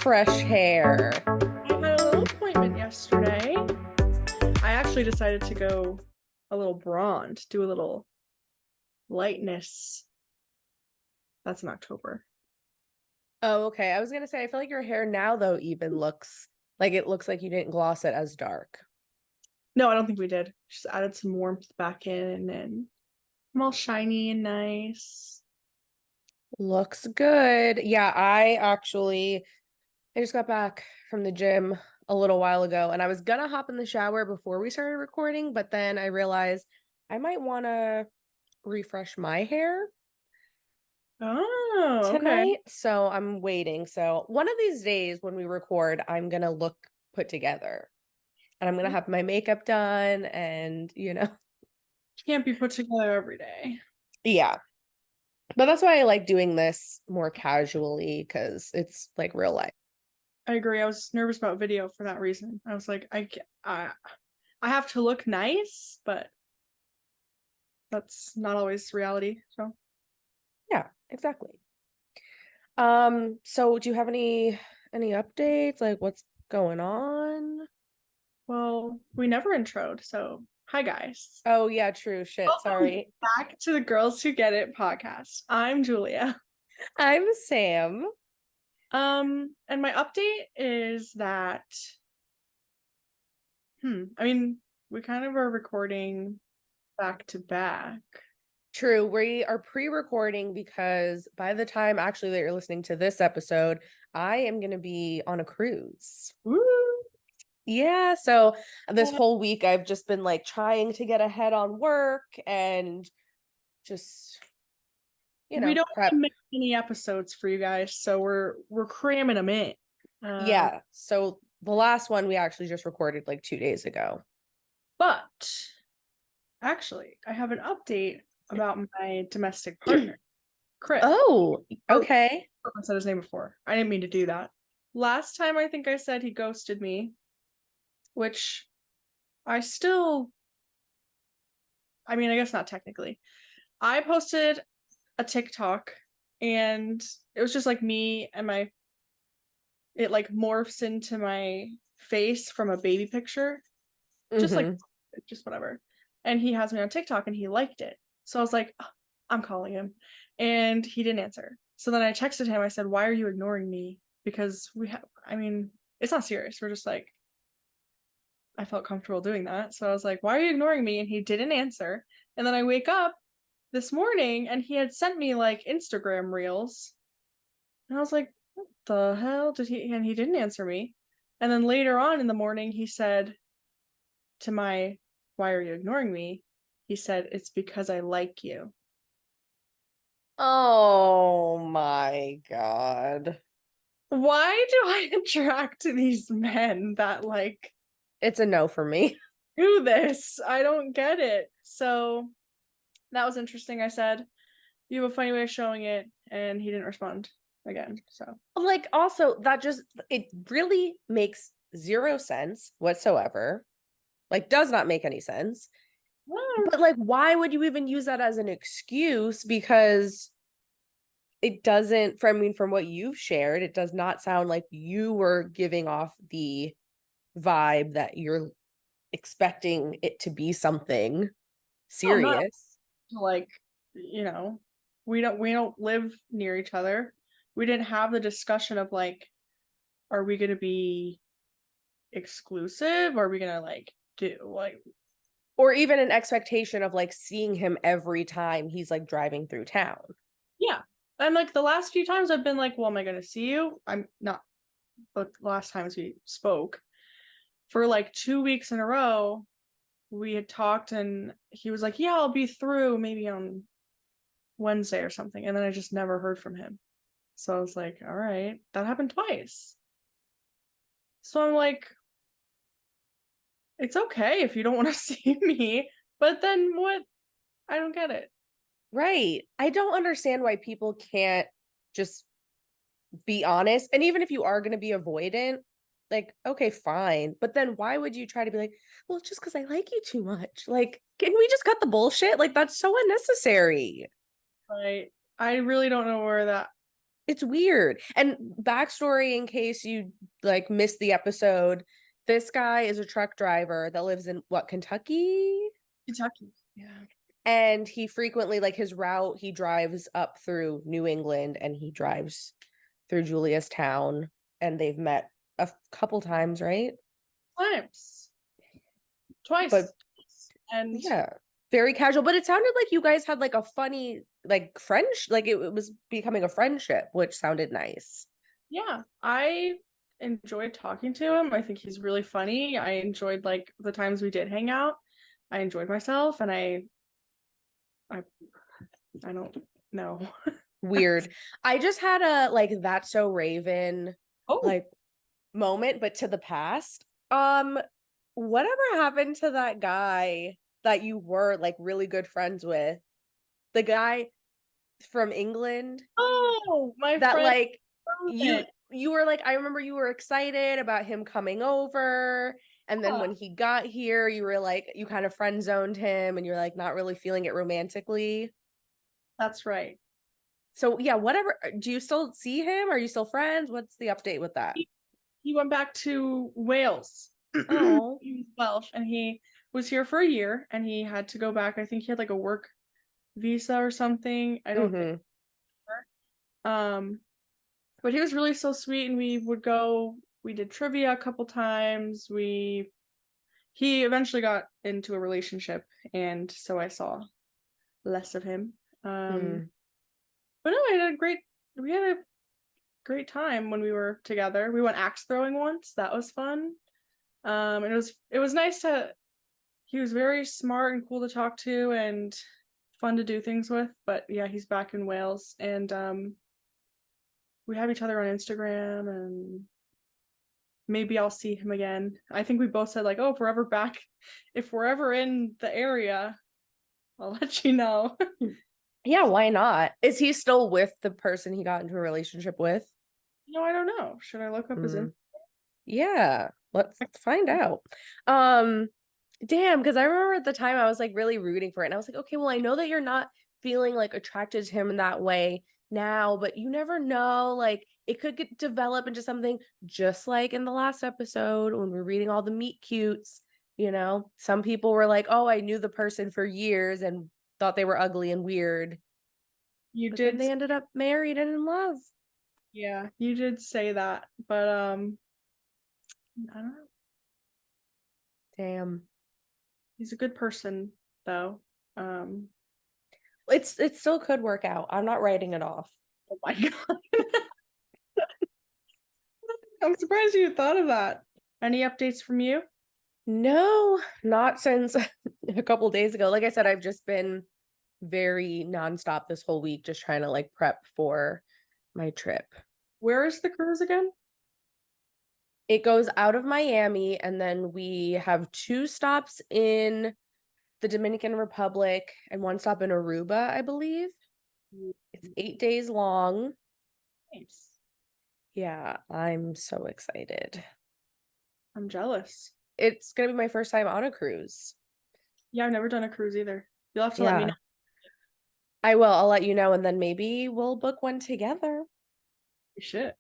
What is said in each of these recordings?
fresh hair? I had a little appointment yesterday. I actually decided to go a little blonde, do a little lightness. That's in October. Oh, okay. I was gonna say, I feel like your hair now, though, even looks like you didn't gloss it as dark. No, I don't think we did. Just added some warmth back in and I'm all shiny and nice. Looks good. Yeah, I just got back from the gym a little while ago and I was gonna hop in the shower before we started recording, but then I realized I might want to refresh my hair Oh, okay. tonight. So I'm waiting. So one of these days when we record, I'm gonna look put together and I'm gonna have my makeup done and Can't be put together every day. yeah. But that's why I like doing this more casually because it's like real life. I agree. I was nervous about video for that reason. I was like, I have to look nice, but that's not always reality. So, Yeah, exactly. So do you have any updates? Like what's going on? well, we never introed. So, hi guys. Oh yeah, true. Shit, Welcome sorry. back to the Girls Who Get It podcast. I'm Julia. I'm Sam. And my update is that I mean, we kind of are recording back to back. True. We are pre-recording because by the time actually that you're listening to this episode, I am going to be on a cruise. Woo! Yeah, so this whole week I've just been like trying to get ahead on work and just We don't prep. make any episodes for you guys, so we're cramming them in. Yeah, so the last one we actually just recorded like 2 days ago. But actually, I have an update about my domestic partner, Chris. Oh, okay. I said his name before. I didn't mean to do that. Last time I think I said he ghosted me, which I still, I mean, I guess not technically. I posted a TikTok and it was just like me and it like morphs into my face from a baby picture. Just like, just whatever. And he has me on TikTok and he liked it. So I was like, "Oh, I'm calling him." And he didn't answer. So then I texted him. I said, "Why are you ignoring me?" Because I mean, it's not serious. We're just like, I felt comfortable doing that. So I was like, "Why are you ignoring me?" And he didn't answer. And then I wake up this morning and he had sent me like Instagram reels. And I was like, "What the hell did he?" And he didn't answer me. And then later on in the morning, he said to my, "Why are you ignoring me?" He said, "It's because I like you." Oh my God. Why do I attract these men that like It's a no for me. do this? I don't get it. So that was interesting. I said, "You have a funny way of showing it," and he didn't respond again. So Like also it really makes zero sense whatsoever. Like does not make any sense. But like why would you even use that as an excuse? Because it doesn't, from what you've shared, it does not sound like you were giving off the vibe that you're expecting it to be something no, not serious. like, we don't live near each other. We didn't have the discussion of like, are we gonna be exclusive? Are we gonna like do like Or even an expectation of like seeing him every time he's like driving through town. yeah. And like the last few times I've been like, well, am I gonna see you? I'm not. The last times we spoke for like 2 weeks in a row, we had talked and he was like, "Yeah, I'll be through maybe on Wednesday or something." And then I just never heard from him. So I was like, all right, that happened twice. So I'm like, it's okay if you don't want to see me, but then what? I don't get it. Right. I don't understand why people can't just be honest. And even if you are going to be avoidant, like, okay, fine. But then why would you try to be like, well, it's just because I like you too much? Like, can we just cut the bullshit? Like, that's so unnecessary. I really don't know where that It's weird. And backstory in case you like missed the episode, this guy is a truck driver that lives in what, Kentucky? Kentucky. Yeah. And he frequently, like his route, he drives up through New England and he drives through Juliastown, and they've met a couple times, right? Times. But Twice. And yeah, very casual. But it sounded like you guys had like a funny, like French, like it was becoming a friendship, which sounded nice. yeah, I enjoyed talking to him. I think he's really funny. I enjoyed like the times we did hang out. I enjoyed myself, and I I don't know. Weird. I just had a like That's So Raven Oh, like moment, but to the past. Whatever happened to that guy that you were like really good friends with? The guy from England oh, my that friend. like you were like, I remember you were excited about him coming over, and then Yeah, when he got here you were like, you kind of friend zoned him and you're like not really feeling it romantically. that's right. So yeah, whatever. Do you still see him? Are you still friends? What's the update with that? He went back to Wales. Oh. He was Welsh, and he was here for a year, and he had to go back. I think he had like a work visa or something. I don't think. Mm-hmm. Um, but he was really so sweet, and we would go. We did trivia a couple times. He eventually got into a relationship, and so I saw less of him. Mm. But no, we had a great time when we were together. We went axe throwing once. That was fun. And it was nice to he was very smart and cool to talk to and fun to do things with. But yeah, he's back in Wales, and we have each other on Instagram, and maybe I'll see him again. I think we both said like, oh, if we're ever in the area, I'll let you know. Yeah, why not? Is he still with the person he got into a relationship with? No, I don't know. Should I look up his Mm. Yeah, let's find out. Um, damn, because I remember at the time I was like really rooting for it. And I was like, okay, well, I know that you're not feeling like attracted to him in that way now, but you never know. Like it could develop into something just like in the last episode when we're reading all the meet cutes. Some people were like, oh, I knew the person for years and thought they were ugly and weird, You but then did, they ended up married and in love. yeah, you did say that, but I don't know. Damn. He's a good person, though. Um, It still could work out. I'm not writing it off. oh my god, I'm surprised you thought of that. Any updates from you? No, not since a couple days ago. Like I said, I've just been very nonstop this whole week, just trying to like prep for my trip. Where is the cruise again? It goes out of Miami, and then we have two stops in the Dominican Republic and one stop in Aruba, I believe. It's 8 days long. Nice. Yeah, I'm so excited. I'm jealous. It's gonna be my first time on a cruise. Yeah, I've never done a cruise either. You'll have to let me know. Yeah, I will. I'll let you know, and then maybe we'll book one together. Shit.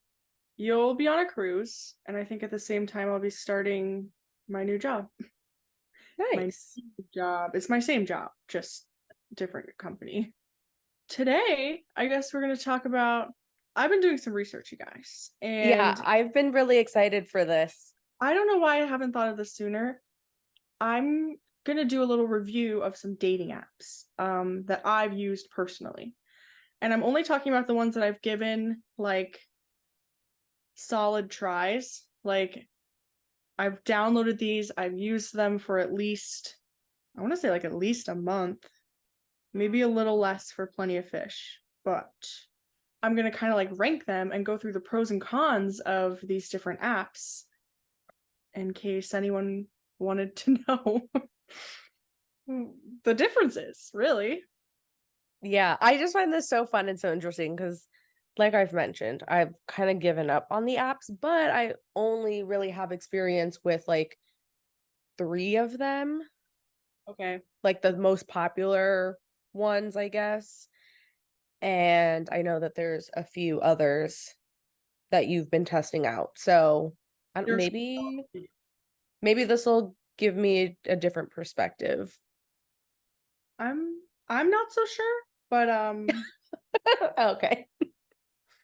You'll be on a cruise, and I think at the same time I'll be starting my new job. My Nice. new job. It's my same job, just different company. Today, I guess we're going to talk about. I've been doing some research, you guys, Yeah, and I've been really excited for this. I don't know why I haven't thought of this sooner. I'm going to do a little review of some dating apps that I've used personally. And I'm only talking about the ones that I've given like solid tries. Like I've downloaded these, I've used them for at least, I want to say like at least a month, maybe a little less for Plenty of Fish. But I'm going to kind of like rank them and go through the pros and cons of these different apps in case anyone wanted to know the differences, really. Yeah, I just find this so fun and so interesting because, like I've mentioned, I've kind of given up on the apps, but I only really have experience with like three of them, Okay. like the most popular ones, I guess. And I know that there's a few others that you've been testing out. So There's maybe this will give me a different perspective. I'm not so sure, but Okay.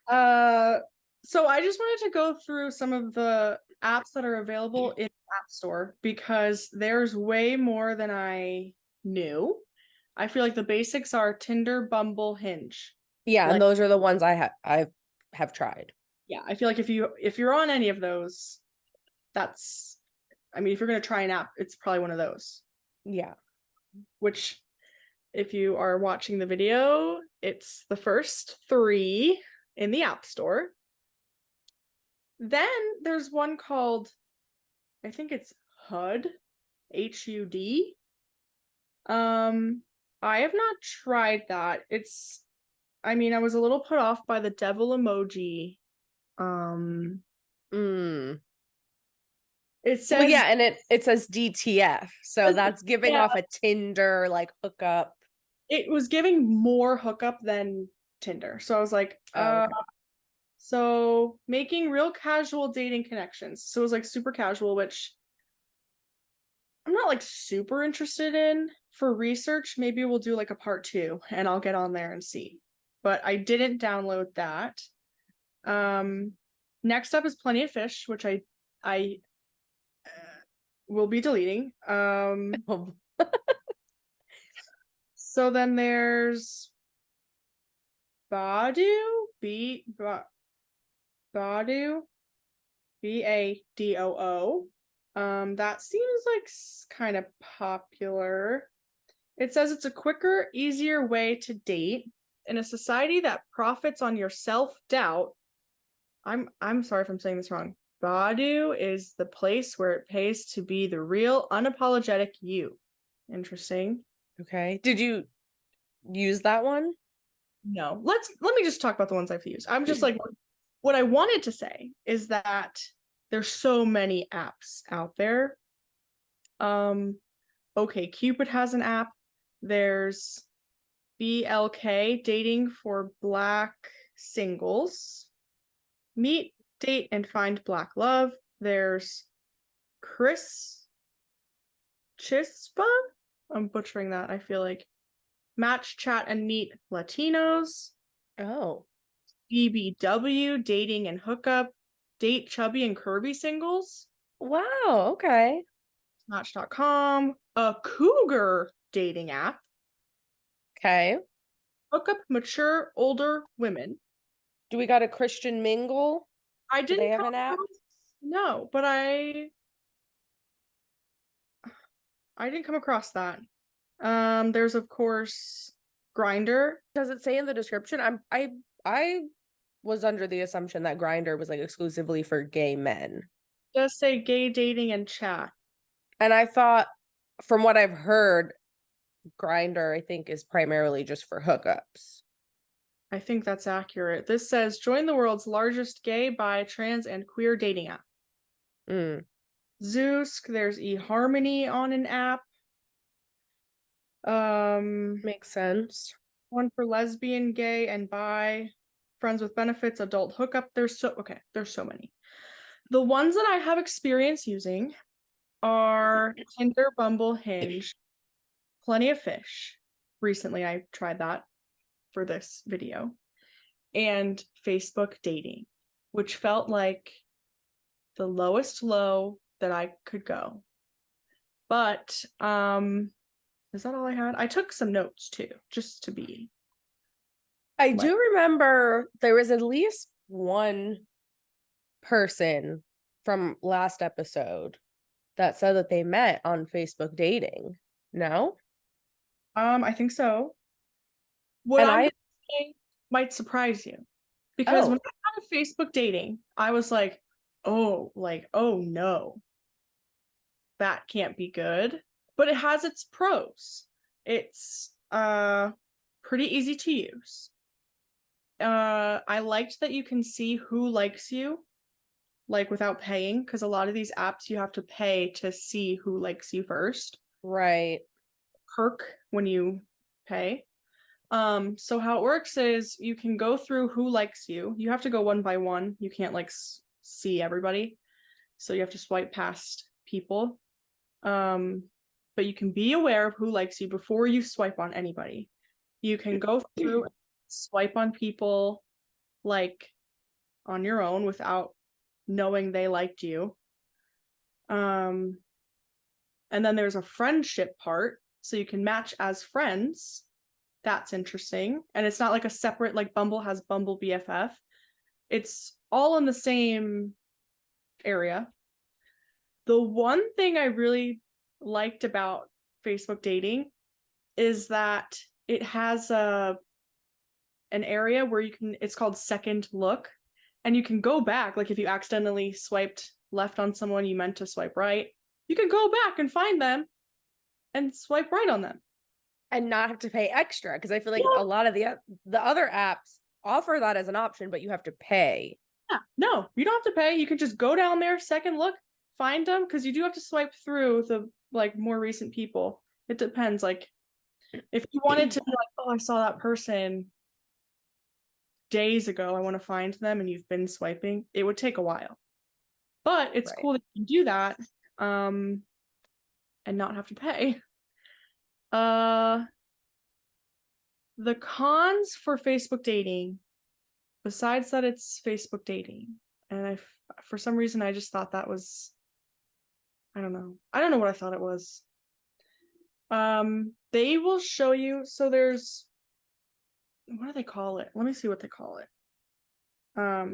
so I just wanted to go through some of the apps that are available in the App Store because there's way more than I knew. I feel like the basics are Tinder, Bumble, Hinge. Yeah, and Like, those are the ones I have tried. yeah, I feel like if you're on any of those, that's I mean, if you're gonna try an app, it's probably one of those. Yeah. Which, if you are watching the video, it's the first 3 in the App Store. Then there's one called, I think it's HUD, HUD. I have not tried that. I mean, I was a little put off by the devil emoji. Mm. It Well, says, yeah, and it says DTF, so that's giving yeah, off a Tinder like hookup. it was giving more hookup than Tinder. So I was like, Oh, okay. so making real casual dating connections. So it was like super casual, which I'm not like super interested in for research. Maybe we'll do like a part 2 and I'll get on there and see. But I didn't download that. Next up is Plenty of Fish, which I will be deleting. So then there's Badu, Badu, BADOO. That seems like kind of popular. It says it's a quicker, easier way to date in a society that profits on your self-doubt. I'm sorry if I'm saying this wrong. Badu is the place where it pays to be the real, unapologetic you. Interesting. Okay. Did you use that one? No, let me just talk about the ones I've used. I'm just like, what I wanted to say is that there's so many apps out there. Okay, Cupid has an app. There's BLK, dating for Black singles. Meet, date, and find Black love. There's Chris Chispa. I'm butchering that, I feel like. Match, chat, and meet Latinos. Oh. BBW, dating and hookup. Date chubby and curvy singles. Wow, okay. Match.com. A cougar dating app. Okay. Hookup mature older women. Do we got a Christian Mingle? I Do they didn't have come an app? across, no, but I didn't come across that. There's of course Grinder. Does it say in the description? I was under the assumption that Grinder was like exclusively for gay men. Does say gay dating and chat. And I thought, from what I've heard, Grinder, I think, is primarily just for hookups. I think that's accurate. This says join the world's largest gay, bi, trans, and queer dating app. Mm. Zeus, there's eHarmony on an app. Makes sense. One for lesbian, gay, and bi, friends with benefits, adult hookup. There's so many. The ones that I have experience using are Tinder, Bumble, Hinge, Plenty of Fish. Recently, I tried that for this video, and Facebook dating, which felt like the lowest low that I could go. But is that all I had? I took some notes too, just to be. I do remember there was at least one person from last episode that said that they met on Facebook dating. No? I think so. What And I'm I saying might surprise you. Because when oh, I had Facebook dating, I was like, oh no, that can't be good. But it has its pros. It's pretty easy to use. I liked that you can see who likes you, like without paying, because a lot of these apps you have to pay to see who likes you first. right. Perk when you pay. So how it works is you can go through who likes you. You have to go one by one. You can't like see everybody. So you have to swipe past people. But you can be aware of who likes you before you swipe on anybody. You can go through and swipe on people like on your own without knowing they liked you. And then there's a friendship part, so you can match as friends. That's interesting. And it's not like a separate, like Bumble has Bumble BFF. It's all in the same area. The one thing I really liked about Facebook dating is that it has an area where you can, it's called second look, and you can go back. Like if you accidentally swiped left on someone you meant to swipe right, you can go back and find them and swipe right on them and not have to pay extra, because I feel like yeah. a lot of the other apps offer that as an option, but you have to pay. Yeah, no, you don't have to pay. You can just go down there, second look, find them, because you do have to swipe through the like more recent people. It depends. Like if you wanted to be like, oh, I saw that person days ago, I want to find them, and you've been swiping, it would take a while. But it's Right. cool that you can do that, and not have to pay. The cons for Facebook dating, besides that it's Facebook dating, and for some reason I just thought that was, I don't know what I thought it was. They will show you, so there's, what do they call it? Let me see what they call it.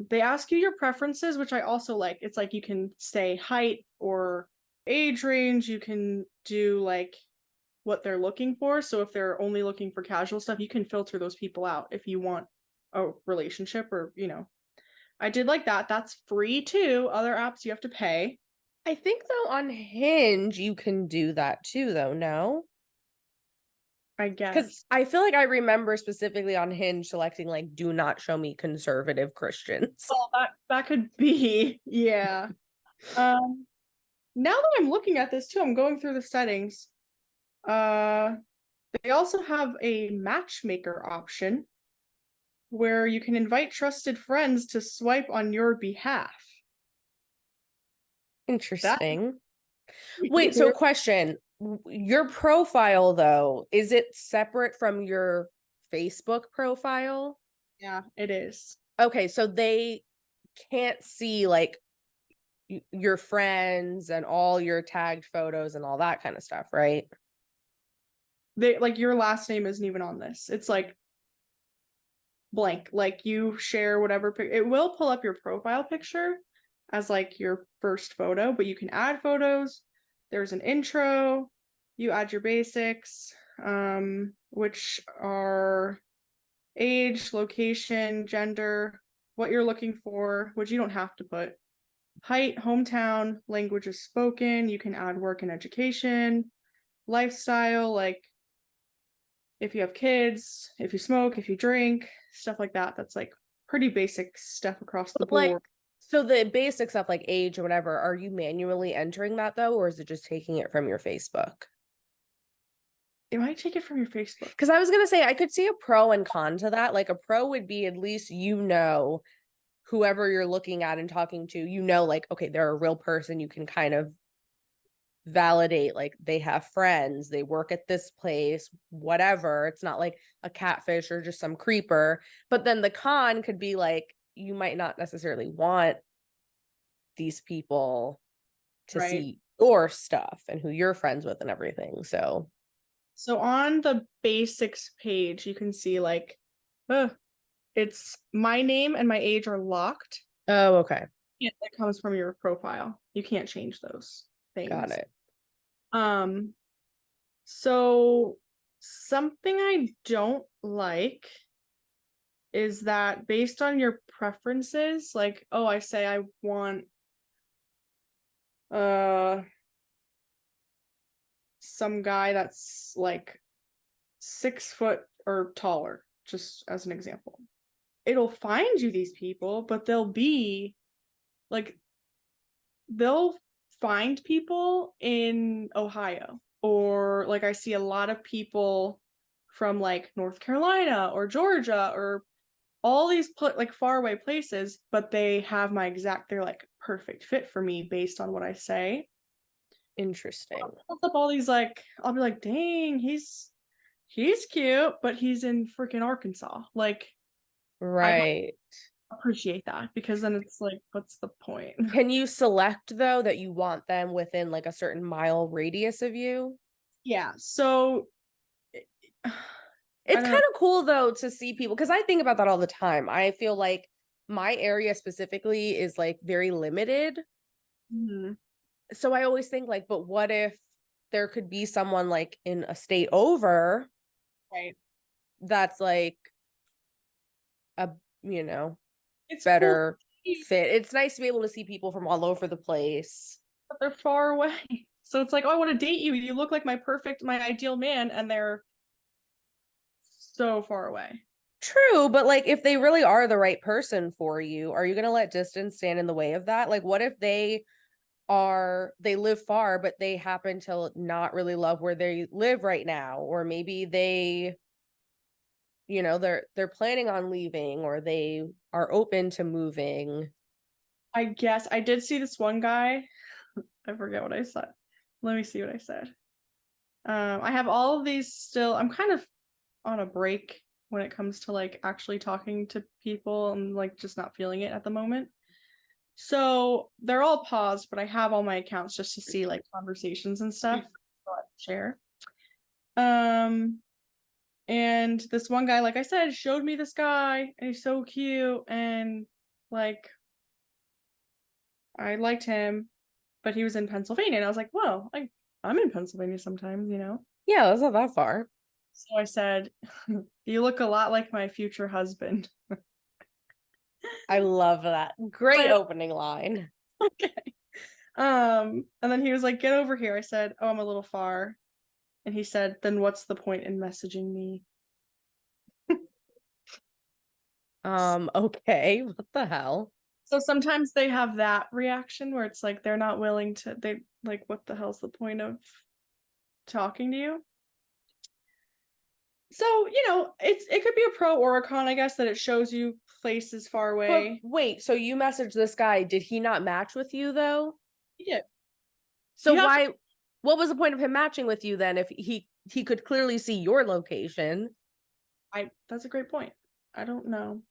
They ask you your preferences, which I also like. It's like you can say height or age range. You can do like what they're looking for. So if they're only looking for casual stuff, you can filter those people out if you want a relationship, or, you know. I did like that. That's free too. Other apps you have to pay. I think though on Hinge you can do that too, though, no? I Because guess. I feel like I remember specifically on Hinge selecting like do not show me conservative Christians. Well, that could be, yeah. Now that I'm looking at this too, I'm going through the settings. They also have a matchmaker option where you can invite trusted friends to swipe on your behalf. Interesting. That's Wait, so question. Your profile though, is it separate from your Facebook profile? Yeah, it is. Okay, so they can't see like your friends and all your tagged photos and all that kind of stuff, right? They like your last name isn't even on this. It's like blank. Like you share whatever it will pull up your profile picture as like your first photo, but you can add photos. There's an intro. You add your basics, which are age, location, gender, what you're looking for, which you don't have to put. Height, hometown, languages spoken. You can add work and education, lifestyle, like if you have kids, if you smoke, if you drink, stuff like that. That's like pretty basic stuff across the board. Like, so the basic stuff like age or whatever, are you manually entering that though, or is it just taking it from your Facebook? It might take it from your Facebook. Because I was gonna say I could see a pro and con to that. Like a pro would be at least whoever you're looking at and talking to, like, okay, they're a real person. You can kind of validate like they have friends, they work at this place, whatever. It's not like a catfish or just some creeper. But then the con could be like you might not necessarily want these people to see your stuff and who you're friends with and everything. So on the basics page, you can see like, it's my name and my age are locked. oh, okay. It comes from your profile. You can't change those things. Got it. So something I don't like is that based on your preferences, like, oh, I say I want some guy that's like 6 foot or taller, just as an example. It'll find you these people, but they'll find people in Ohio, or like I see a lot of people from like North Carolina or Georgia or all these like faraway places, but they have they're like perfect fit for me based on what I say. Interesting. I'll up all these like I'll be like, dang, he's cute, but he's in freaking Arkansas. Like I don't Right. appreciate that because then it's like, what's the point? Can you select though that you want them within like a certain mile radius of you? Yeah. So I It's don't know. kind of cool though to see people because I think about that all the time. I feel like my area specifically is like very limited. Mhm. So I always think like, but what if there could be someone like in a state over Right. that's like a, you know, It's cool, better fit. It's nice to be able to see people from all over the place. but they're far away. So it's like, oh, I want to date you. You look like my ideal man, and they're so far away. True, but like if they really are the right person for you, are you going to let distance stand in the way of that? Like what if they live far but they happen to not really love where they live right now, or maybe they, they're planning on leaving, or they are open to moving. I guess I did see this one guy. I forget what I said. Let me see what I said. I have all of these still. I'm kind of on a break when it comes to like actually talking to people and like just not feeling it at the moment. So they're all paused, but I have all my accounts just to see like conversations and stuff. So I can share. Um, and this one guy, like I said, showed me this guy, and he's so cute, and like I liked him, but he was in Pennsylvania, and I was like, "Whoa, I'm in Pennsylvania sometimes, you know." Yeah, that's not that far. So I said, "You look a lot like my future husband." I love that. Great But opening line. okay. And then he was like, "Get over here." I said, "Oh, I'm a little far." And he said, "Then what's the point in messaging me?" Okay, what the hell? So sometimes they have that reaction where it's like they're not willing to they like what the hell's the point of talking to you? So, it could be a pro or a con, I guess, that it shows you places far But away. wait, so you messaged this guy, did he not match with you though? Yeah. So You have to what was the point of him matching with you then if he could clearly see your location? I that's a great point. I don't know.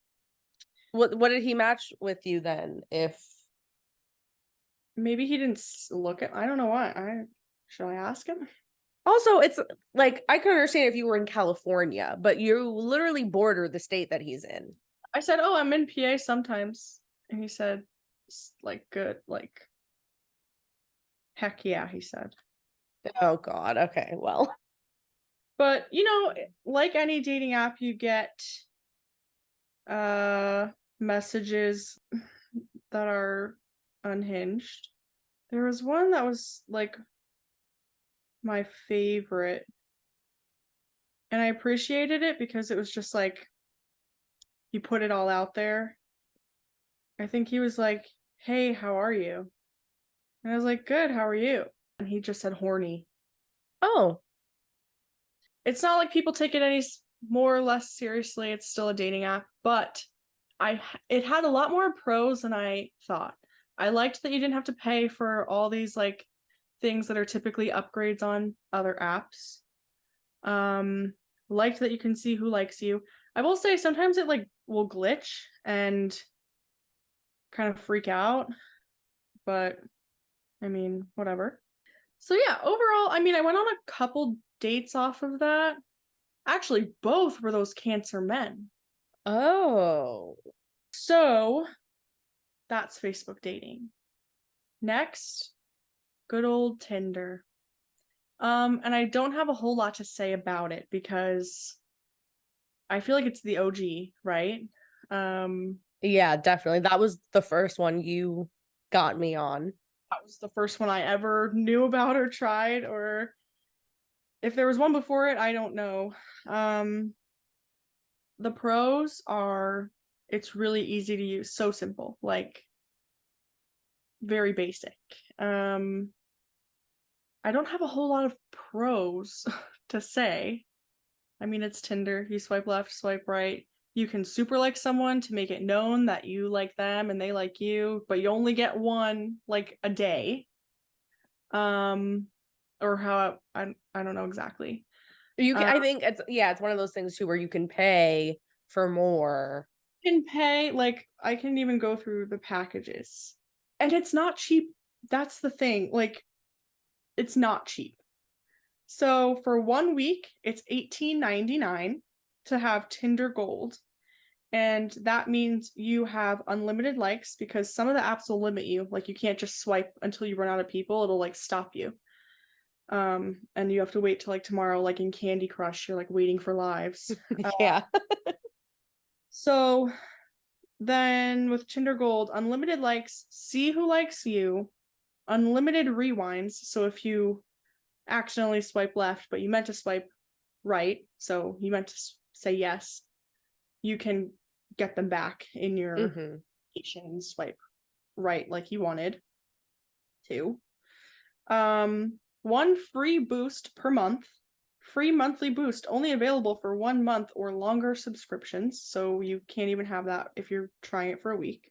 What did he match with you then? If Maybe he didn't look at I don't know why. I should I ask him? also it's like I could understand if you were in California, but you literally border the state that he's in. I said, "Oh, I'm in PA sometimes." And he said, like, good, like, heck yeah, he said. Oh God. Okay. Well, But, like any dating app, you get uh messages that are unhinged. There was one that was like my favorite, and I appreciated it because it was just like he put it all out there. I think he was like, "Hey, how are you?" And I was like, "Good, how are you?" And he just said horny. oh, It's not like people take it any more or less seriously. It's still a dating app, but it had a lot more pros than I thought. I liked that you didn't have to pay for all these like things that are typically upgrades on other apps. Um, liked that you can see who likes you. I will say sometimes it like will glitch and kind of freak out, but I mean, whatever. So yeah, overall, I mean, I went on a couple dates off of that. Actually, both were those Cancer men. oh. So that's Facebook dating. Next, good old Tinder. And I don't have a whole lot to say about it because I feel like it's the OG, right? Um, Yeah, definitely. That was the first one you got me on. that was the first one I ever knew about or tried, or if there was one before it, I don't know. Um, the pros are it's really easy to use, so simple, like very basic. Um, I don't have a whole lot of pros to say. I mean, it's Tinder. You swipe left, swipe right. You can super like someone to make it known that you like them and they like you, but you only get one like a day. Or how I don't know exactly. You can, I think it's one of those things too where you can pay for more. Can pay, like, I can even go through the packages. And it's not cheap. That's the thing. Like, it's not cheap. So for 1 week, it's $18.99 to have Tinder Gold. And that means you have unlimited likes because some of the apps will limit you. Like you can't just swipe until you run out of people. It'll like stop you. And you have to wait till like tomorrow, like in Candy Crush, you're like waiting for lives. Yeah. So then with Tinder Gold, unlimited likes, see who likes you, unlimited rewinds. So if you accidentally swipe left, but you meant to swipe right, so you meant to say yes, you can get them back in your and swipe right like you wanted to. One free boost per month. Free monthly boost only available for 1 month or longer subscriptions, so you can't even have that if you're trying it for a week.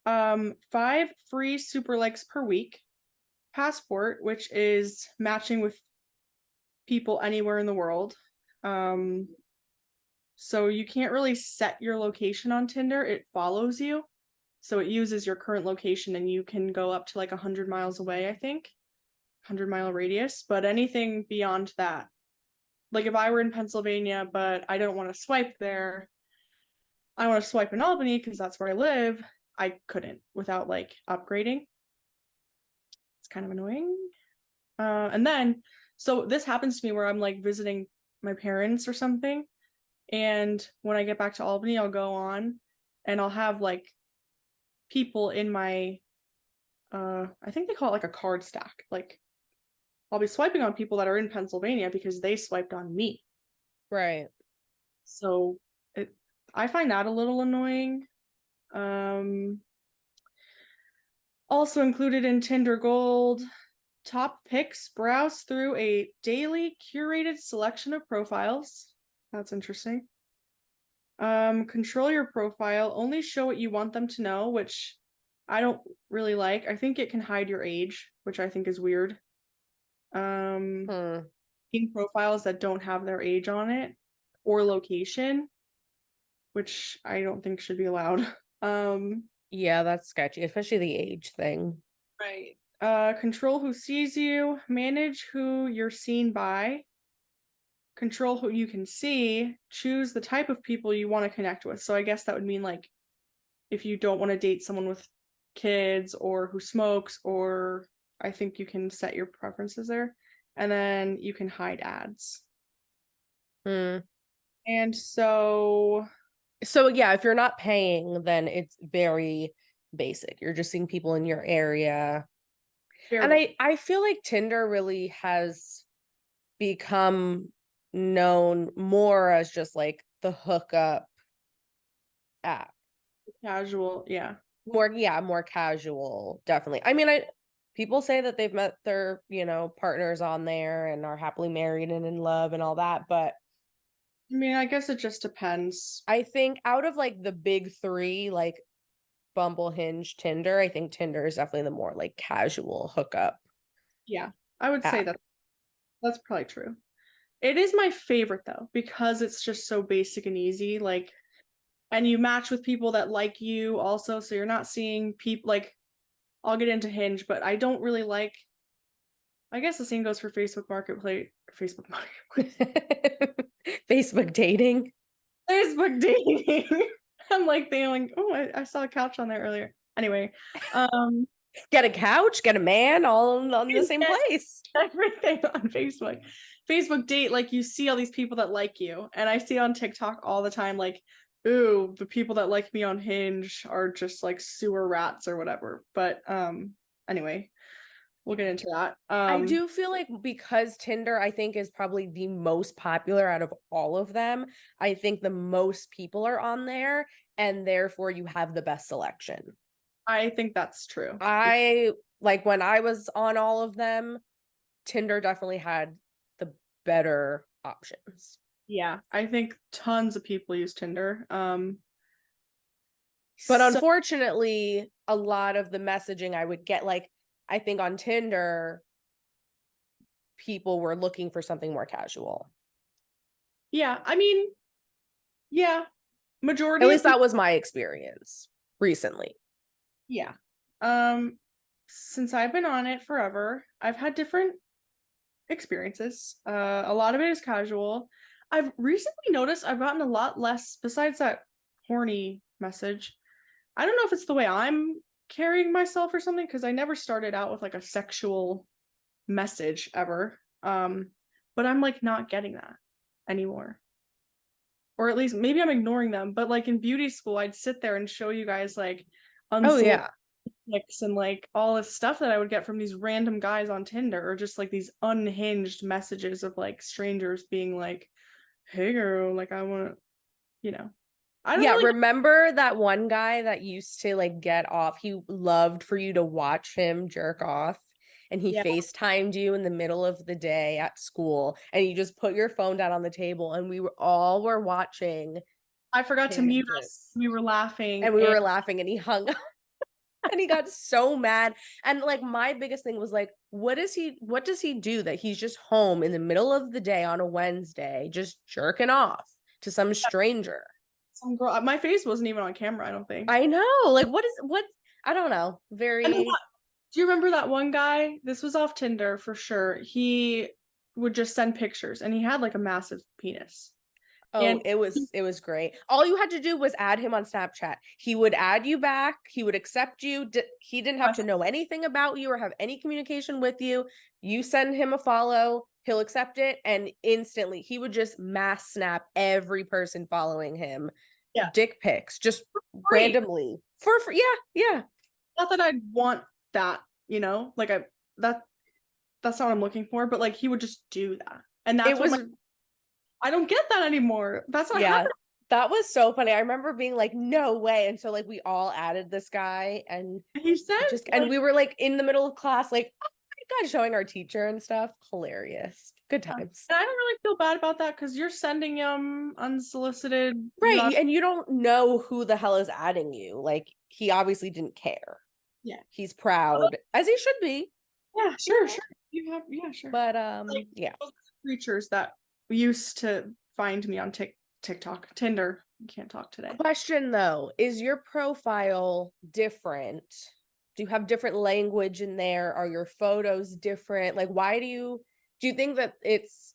5 free super likes per week. Passport, which is matching with people anywhere in the world. So you can't really set your location on Tinder. It follows you. So it uses your current location and you can go up to like 100 miles away, I think. 100-mile radius, but anything beyond that. Like if I were in Pennsylvania, but I don't want to swipe there, I want to swipe in Albany because that's where I live, I couldn't without like upgrading. It's kind of annoying. And then, so this happens to me where I'm like visiting my parents or something. And when I get back to Albany, I'll go on and I'll have like people in my, I think they call it like a card stack. Like I'll be swiping on people that are in Pennsylvania because they swiped on me. Right. So I find that a little annoying. Also included in Tinder Gold, top picks, browse through a daily curated selection of profiles. That's interesting. Control your profile, only show what you want them to know, which I don't really like. I think it can hide your age, which I think is weird. In profiles that don't have their age on it or location, which I don't think should be allowed. Yeah, that's sketchy, especially the age thing. Right. Control who sees you, manage who you're seen by, control who you can see, choose the type of people you want to connect with. So I guess that would mean like if you don't want to date someone with kids or who smokes, or I think you can set your preferences there. And then you can hide ads. And so yeah, if you're not paying, then it's very basic. You're just seeing people in your area. And I feel like Tinder really has become known more as just like the hookup app. Casual, yeah. More casual, definitely. I mean, people say that they've met their, partners on there and are happily married and in love and all that, but I mean, I guess it just depends. I think out of like the big three, like Bumble, Hinge, Tinder, I think Tinder is definitely the more like casual hookup. Yeah, I would say app. that's probably true. It is my favorite though, because it's just so basic and easy. Like, and you match with people that like you also, so you're not seeing people like, I'll get into Hinge, but I don't really like, I guess the same goes for Facebook Marketplace. Facebook dating. Facebook dating. I'm like thinking, oh, I saw a couch on there earlier. Anyway, get a couch, get a man, all on the same place. Everything on Facebook. Facebook date, like you see all these people that like you, and I see on TikTok all the time, like, ooh, the people that like me on Hinge are just like sewer rats or whatever. But anyway, we'll get into that. I do feel like because Tinder, I think, is probably the most popular out of all of them. I think the most people are on there, and therefore you have the best selection. I think that's true. I like when I was on all of them, Tinder definitely had the better options. Yeah, I think tons of people use Tinder. But So unfortunately, a lot of the messaging I would get, like, I think on Tinder, people were looking for something more casual. yeah, I mean, yeah, At majority of least people, that was my experience recently. yeah. Um, since I've been on it forever, I've had different experiences. A lot of it is casual. I've recently noticed I've gotten a lot less, besides that horny message. I don't know if it's the way I'm carrying myself or something, because I never started out with like a sexual message ever. But I'm like not getting that anymore. Or at least maybe I'm ignoring them. But like in beauty school, I'd sit there and show you guys like Oh unsolicited yeah. pics and like all this stuff that I would get from these random guys on Tinder, or just like these unhinged messages of like strangers being like, "Hey girl, like I want," you know. I don't Yeah, really remember that one guy that used to like get off? He loved for you to watch him jerk off, and he yeah. FaceTimed you in the middle of the day at school, and you just put your phone down on the table, and we were watching I forgot to him mute just, us. We were laughing and we and were laughing, and he hung up, and he got so mad. And like my biggest thing was like, what does he do that he's just home in the middle of the day on a Wednesday, just jerking off to some stranger? some girl, my face wasn't even on camera, I don't think. I know. Like, what? I don't know. And Very. do you remember that one guy? This was off Tinder for sure. He would just send pictures and he had like a massive penis. Oh, And it was great. All you had to do was add him on Snapchat. He would add you back. He would accept you. He didn't have to know anything about you or have any communication with you. You send him a follow, he'll accept it, and instantly he would just mass snap every person following him yeah, dick pics, just free. randomly for free. Yeah, yeah. Not that I'd want that, like that that's not what I'm looking for, but like he would just do that. And It that's what was I don't get that anymore. That's not Yeah, happening. that was so funny. I remember being like, no way. And so like we all added this guy and He said and like we were like in the middle of class, like, oh my God, showing our teacher and stuff. Hilarious. Good and times. I don't really feel bad about that because you're sending him unsolicited. Right. And you don't know who the hell is adding you. Like he obviously didn't care. Yeah. He's proud, as he should be, Yeah, you sure, know. sure. You have, yeah, sure. But Like yeah. those are the creatures that used to find me on TikTok, Tinder. You can't talk today. Question though, is your profile different? Do you have different language in there? Are your photos different? Like, why do you think that it's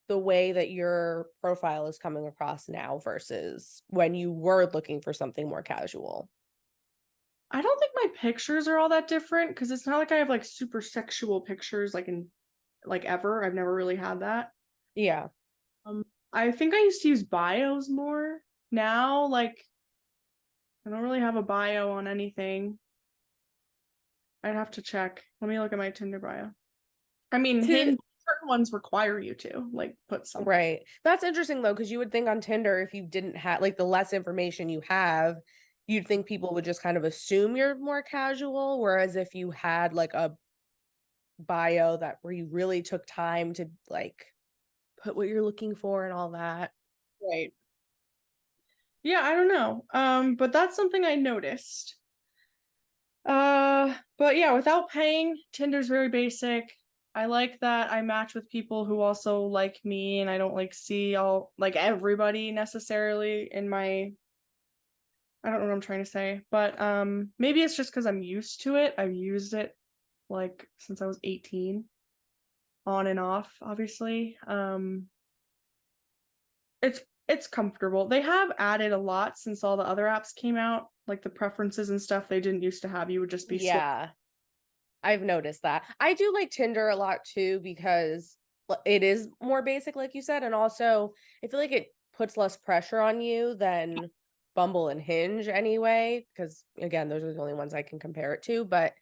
the way that your profile is coming across now versus when you were looking for something more casual? I don't think my pictures are all that different because it's not like I have like super sexual pictures like in like ever. I've never really had that. Yeah. Um, I think I used to use bios more. Now, like I don't really have a bio on anything. I'd have to check. Let me look at my Tinder bio. I mean, See, Hinge, certain ones require you to like put something. right. That's interesting though, because you would think on Tinder, if you didn't have like the less information you have, you'd think people would just kind of assume you're more casual. Whereas if you had like a bio that where you really took time to like put what you're looking for and all that. Right. Yeah, I don't know. But that's something I noticed. But yeah, without paying, Tinder's very basic. I like that I match with people who also like me and I don't like see all like everybody necessarily in my I don't know what I'm trying to say, but maybe it's just because I'm used to it. I've used it like since I was 18, on and off, obviously. It's comfortable. They have added a lot since all the other apps came out, like the preferences and stuff they didn't used to have. You would just be Yeah, I've noticed that. I do like Tinder a lot too because it is more basic, like you said. And also, I feel like it puts less pressure on you than Bumble and Hinge anyway. Because again, those are the only ones I can compare it to. But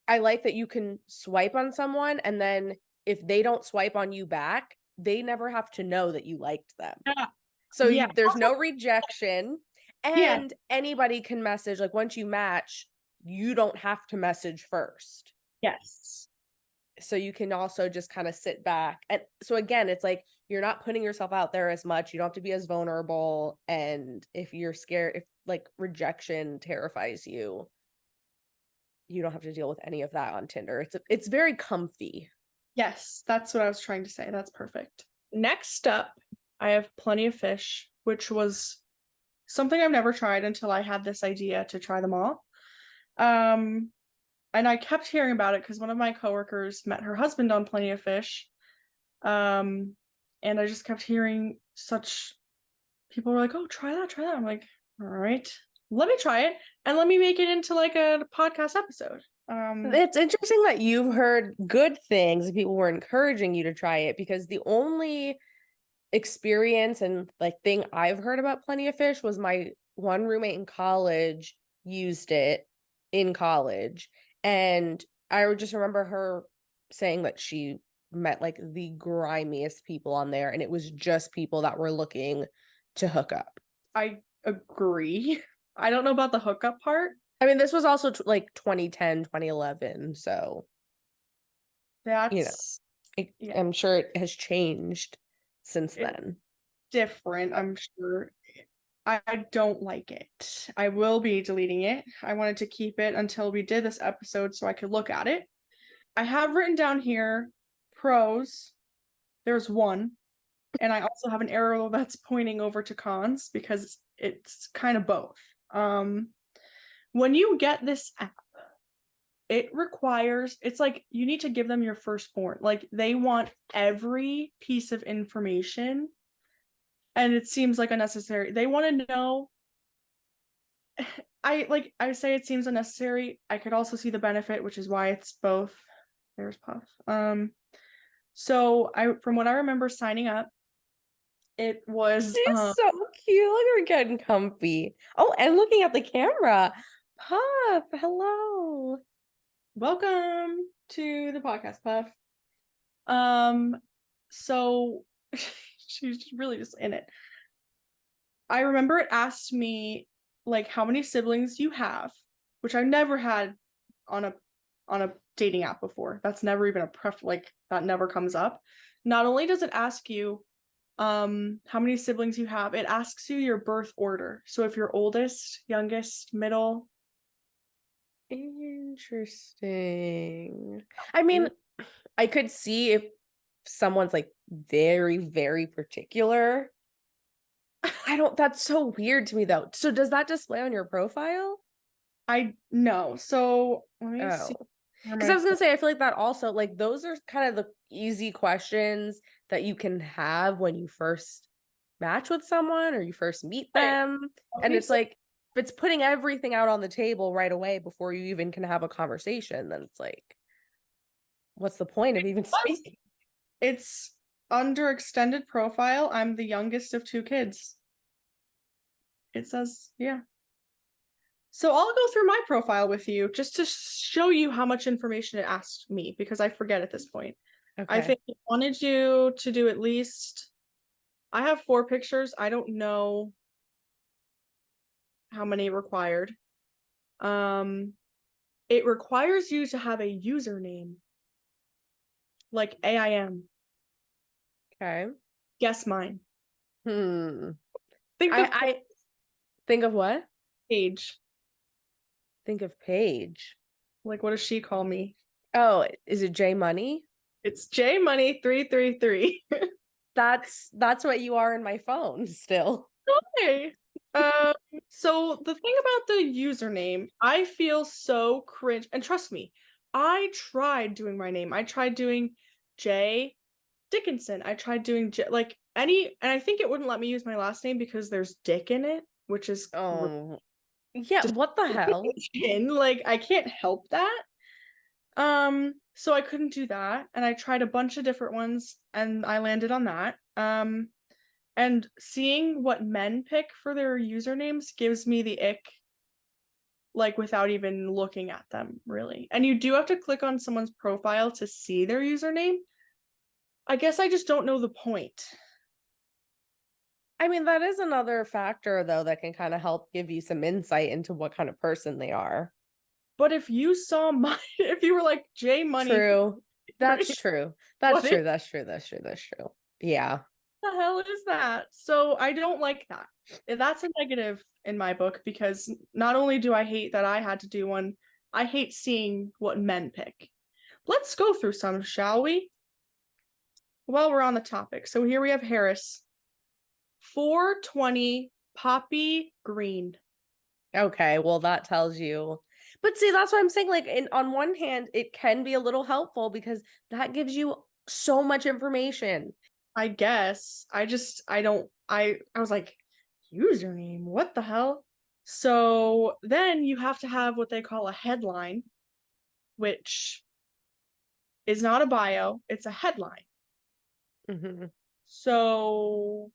I like that you can swipe on someone and then if they don't swipe on you back, they never have to know that you liked them. yeah, So yeah, there's no rejection yeah, and anybody can message. Like once you match, you don't have to message first. yes, So you can also just kind of sit back. And so again, it's like you're not putting yourself out there as much. You don't have to be as vulnerable. And if you're scared, if like rejection terrifies you, you don't have to deal with any of that on Tinder. It's very comfy. Yes, that's what I was trying to say. That's perfect. Next up, I have Plenty of Fish, which was something I've never tried until I had this idea to try them all. And I kept hearing about it because one of my coworkers met her husband on Plenty of Fish. And I just kept hearing such people were like, "Oh, try that, try that." I'm like, "All right, let me try it and let me make it into like a podcast episode." It's interesting that you've heard good things. People were encouraging you to try it because the only experience and like thing I've heard about Plenty of Fish was my one roommate in college used it in college. And I would just remember her saying that she met like the grimiest people on there, and it was just people that were looking to hook up. I agree. I don't know about the hookup part. I mean, this was also like 2010, 2011. So, That's yeah, I'm sure it has changed since it's then. different, I'm sure. I don't like it. I will be deleting it. I wanted to keep it until we did this episode so I could look at it. I have written down here pros. There's one. And I also have an arrow that's pointing over to cons because it's kind of both. When you get this app, it's like you need to give them your firstborn. Like they want every piece of information, and it seems like unnecessary. They want to know. I say it seems unnecessary. I could also see the benefit, which is why it's both. There's Puff. So I from what I remember signing up, it was She's so cute. Look at her getting comfy. Oh, and looking at the camera. Puff, hello. welcome to the podcast, Puff. So she's really just in it. I remember it asked me like how many siblings you have, which I've never had on a dating app before. That's never even like that never comes up. Not only does it ask you how many siblings you have, it asks you your birth order. So if you're oldest, youngest, middle. Interesting. I mean, I could see if someone's like very, very particular. That's so weird to me though. So does that display on your profile? I know. So let me see. Oh, because I was gonna say, I feel like that also, like, those are kind of the easy questions that you can have when you first match with someone or you first meet them. And it's like, if it's putting everything out on the table right away before you even can have a conversation, then it's like, what's the point of even speaking? It's under extended profile. I'm the youngest of 2 kids. It says, yeah. So I'll go through my profile with you just to show you how much information it asked me because I forget at this point. Okay. I think it wanted you to do at least, I have 4 pictures. I don't know how many required. It requires you to have a username like AIM. Okay. Guess mine. Think I think of what? Paige. Think of Paige. Like, what does she call me? Oh, is it J Money? It's J Money 333. That's what you are in my phone still. Okay. So the thing about the username, I feel so cringe. And trust me, I tried doing my name. I tried doing J Dickinson. I tried doing like any, and I think it wouldn't let me use my last name because there's Dick in it, which is yeah, what the hell? Like I can't help that. So I couldn't do that, and I tried a bunch of different ones, and I landed on that. And seeing what men pick for their usernames gives me the ick, like without even looking at them, really. And you do have to click on someone's profile to see their username. I guess I just don't know the point. I mean, that is another factor, though, that can kind of help give you some insight into what kind of person they are. But if you saw my, if you were like J Money. True. That's true. That's true. That's true. That's true. That's true. Yeah. the hell is that? So I don't like that. That's a negative in my book because not only do I hate that I had to do one, I hate seeing what men pick. Let's go through some, shall we? Well, we're on the topic. So here we have Harris. 420 poppy green. Okay, well that tells you. But see, that's what I'm saying. Like, on one hand, it can be a little helpful because that gives you so much information. I guess. I was like, username, what the hell? So then you have to have what they call a headline, which is not a bio, it's a headline. Mm-hmm. So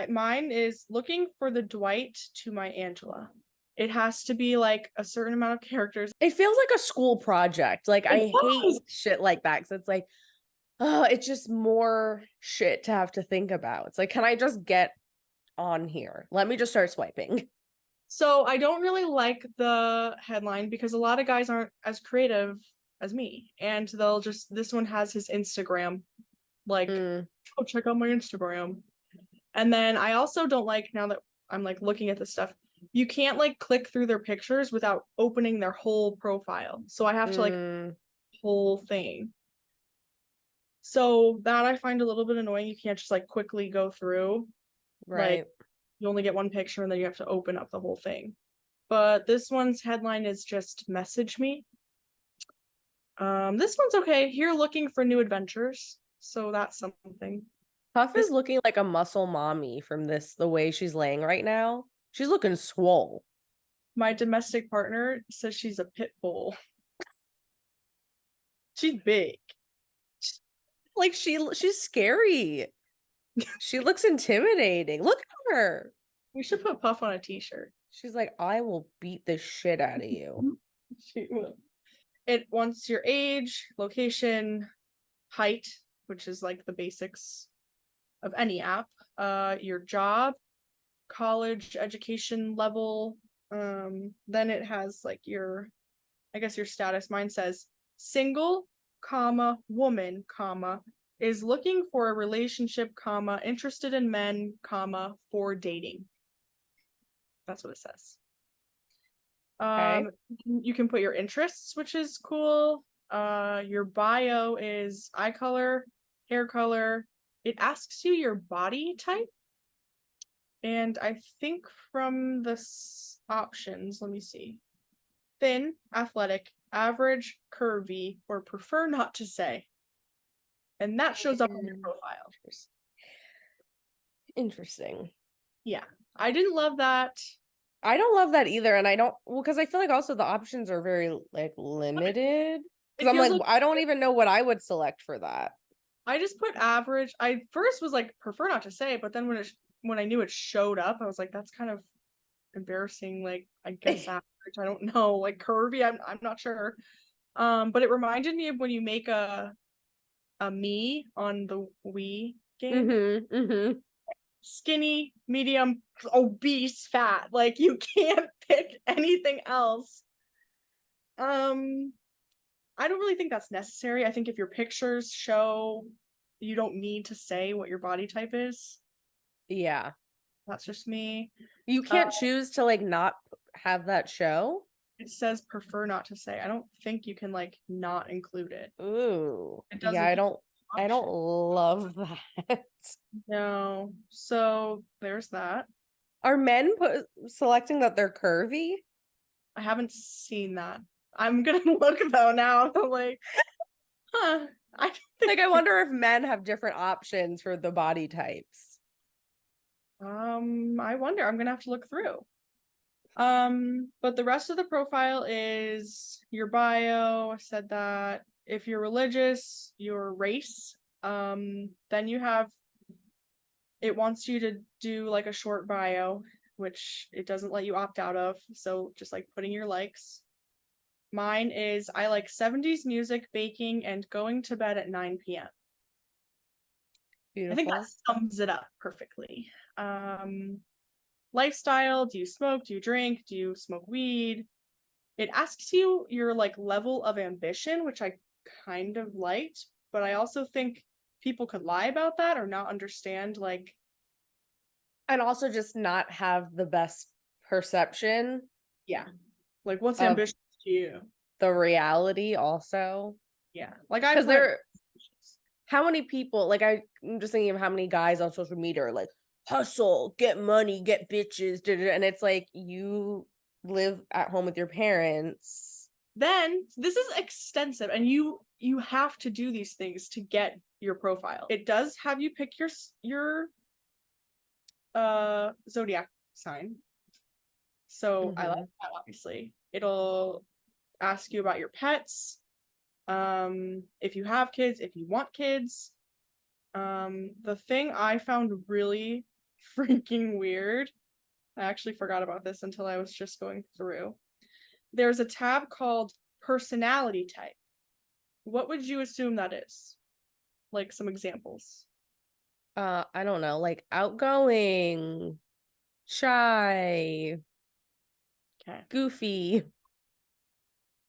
mine is looking for the Dwight to my Angela. It has to be like a certain amount of characters. It feels like a school project. Like, I It hate does. shit like that because it's like, oh, it's just more shit to have to think about. It's like, can I just get on here? Let me just start swiping. So I don't really like the headline because a lot of guys aren't as creative as me. And they'll just, this one has his Instagram, like, oh, check out my Instagram. And then I also don't like, now that I'm like looking at this stuff, you can't like click through their pictures without opening their whole profile. So I have to like whole thing. So that I find a little bit annoying. You can't just like quickly go through. Right. Like you only get one picture and then you have to open up the whole thing. But this one's headline is just message me. This one's okay. Here looking for new adventures. So that's something. Puff This is looking like a muscle mommy from the way she's laying right now. She's looking swole. my domestic partner says she's a pit bull. She's big. Like, she's scary. She looks intimidating. Look at her. We should put Puff on a t-shirt. She's like, I will beat the shit out of you. She will. It wants your age, location, height, which is like the basics of any app, your job, college education level. Then it has like your, I guess your status. Mine says single, comma, woman, comma, is looking for a relationship, comma, interested in men, comma, for dating. That's what it says. Okay. You can put your interests, which is cool. Your bio is eye color, hair color. It asks you your body type. And I think from the options, let me see. Thin, athletic, average, curvy, or prefer not to say. And that shows up on your profile. Interesting. Yeah. I didn't love that. I don't love that either. And I don't, well, because I feel like also the options are very like limited. Because I'm like, I don't even know what I would select for that. I just put average. I first was like, prefer not to say, but then when I knew it showed up, I was like, that's kind of embarrassing. Like, I guess average. I don't know. Like curvy, I'm not sure. But it reminded me of when you make a me on the Wii game. Skinny, medium, obese, fat. Like you can't pick anything else. I don't really think that's necessary. I think if your pictures show, you don't need to say what your body type is. Yeah. That's just me. You can't choose to like not have that show. It says prefer not to say. I don't think you can like not include it. Ooh. Yeah, I don't love that. No. So there's that. Are men selecting that they're curvy? I haven't seen that. I'm gonna look though now. I'm like, huh. I don't think like I wonder if men have different options for the body types. I wonder. I'm gonna have to look through. But the rest of the profile is your bio. I said that. If you're religious, your race. Then you have, it wants you to do like a short bio, which it doesn't let you opt out of. So just like putting your likes. Mine is I like 70s music, baking, and going to bed at 9 p.m. Beautiful. I think that sums it up perfectly. Lifestyle, do you smoke? Do you drink? Do you smoke weed? It asks you your like level of ambition, which I kind of liked, but I also think people could lie about that or not understand, like, and also just not have the best perception yeah, like what's of ambitious to you? the reality also. Yeah, like I Because put how many people, like I'm just thinking of how many guys on social media are like, hustle, get money, get bitches, and it's like, you live at home with your parents. then this is extensive, and you have to do these things to get your profile. It does have you pick your zodiac sign. So I like that, obviously. It'll ask you about your pets, if you have kids, if you want kids. The thing I found really freaking weird, I actually forgot about this until I was just going through. There's a tab called personality type. What would you assume that is? Like some examples. I don't know, like outgoing, shy, Okay. goofy.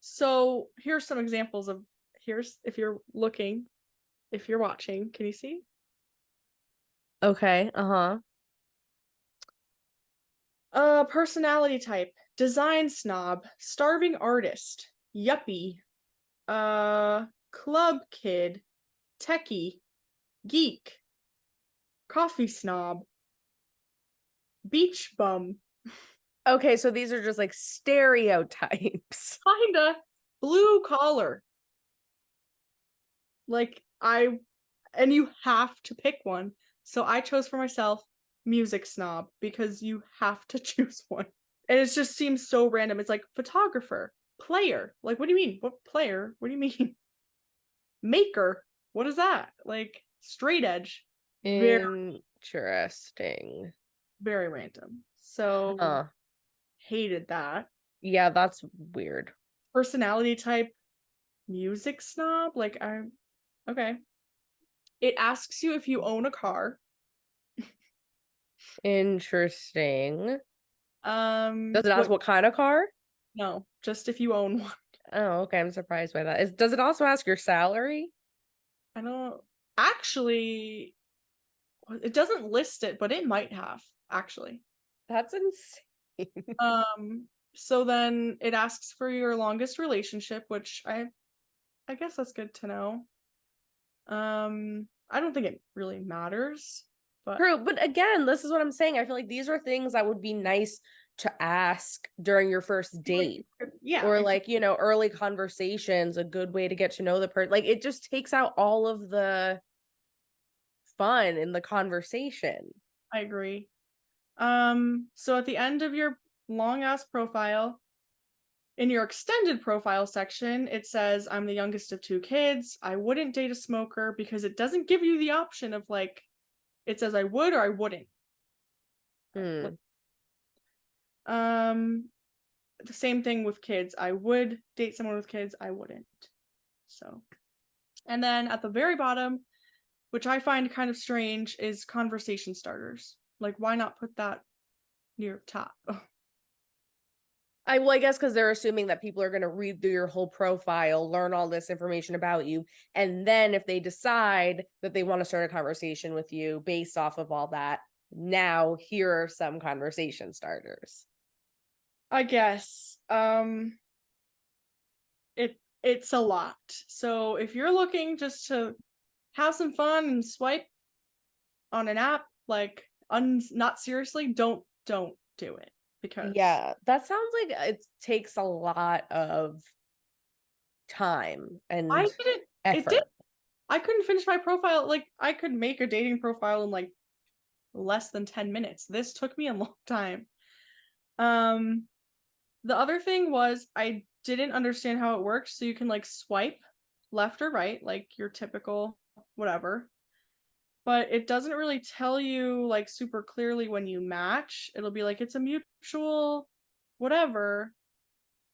So here's some examples of, here's, if you're looking, if you're watching, can you see? Okay, uh-huh. Personality type, design snob, starving artist, yuppie, club kid, techie, geek, coffee snob, beach bum, Okay, so these are just like stereotypes. kinda, blue collar. Like and you have to pick one. So I chose for myself music snob because you have to choose one. And it just seems so random. It's like photographer, player. Like, what do you mean? What player? What do you mean? Maker. What is that? Like, straight edge. Very, Interesting. very random. So hated that. Yeah, that's weird. Personality type, music snob. Like, okay. It asks you if you own a car. Interesting. Does it ask What? what kind of car? No, just if you own one. Oh, okay. I'm surprised by that. Does it also ask your salary? I don't actually. It doesn't list it, but it might have actually. That's insane. So then it asks for your longest relationship, which I guess that's good to know. I don't think it really matters, but True, but again, this is what I'm saying. I feel like these are things that would be nice to ask during your first date. yeah, Or like, early conversations, a good way to get to know the person. Like, it just takes out all of the fun in the conversation. I agree. So at the end of your long ass profile, in your extended profile section, it says, I'm the youngest of 2 kids. I wouldn't date a smoker, because it doesn't give you the option of like, it says I would or I wouldn't. The same thing with kids. I would date someone with kids. I wouldn't. So, and then at the very bottom, which I find kind of strange, is conversation starters. Like, why not put that near top? I guess because they're assuming that people are going to read through your whole profile, learn all this information about you, and then if they decide that they want to start a conversation with you based off of all that, now here are some conversation starters. I guess. It's a lot. So if you're looking just to have some fun and swipe on an app, like not seriously, don't do it, because Yeah, that sounds like it takes a lot of time and I didn't it did effort. I couldn't finish my profile. Like, I could make a dating profile in like less than 10 minutes. This took me a long time. The other thing was I didn't understand how it worked. So you can like swipe left or right, like your typical whatever. But it doesn't really tell you like super clearly when you match. It'll be like it's a mutual whatever.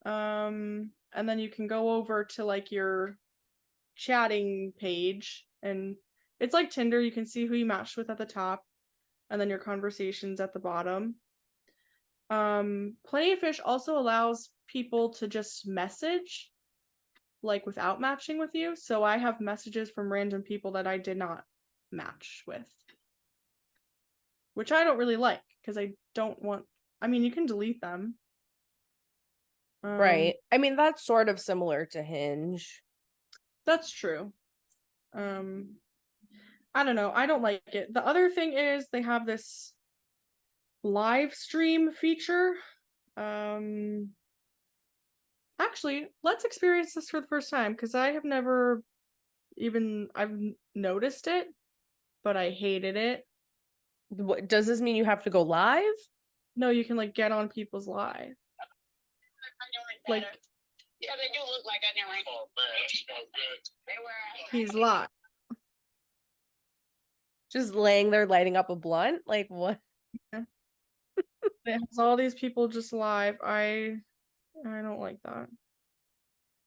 And then you can go over to like your chatting page, and it's like Tinder. You can see who you matched with at the top, and then your conversations at the bottom. Plenty of Fish also allows people to just message like without matching with you. So I have messages from random people that I did not match with. Which I don't really like, because I don't want, I mean, you can delete them. Right. I mean, that's sort of similar to Hinge. That's true. I don't know. I don't like it. The other thing is they have this live stream feature. Actually, let's experience this for the first time, because I have never I've noticed it, but I hated it. What does this mean? You have to go live? No, you can like get on people's live. Like, yeah, they do look like onion rings. Oh man, that smells good. They were. he's live. Just laying there lighting up a blunt? Like what? Yeah. It has all these people just live. I don't like that.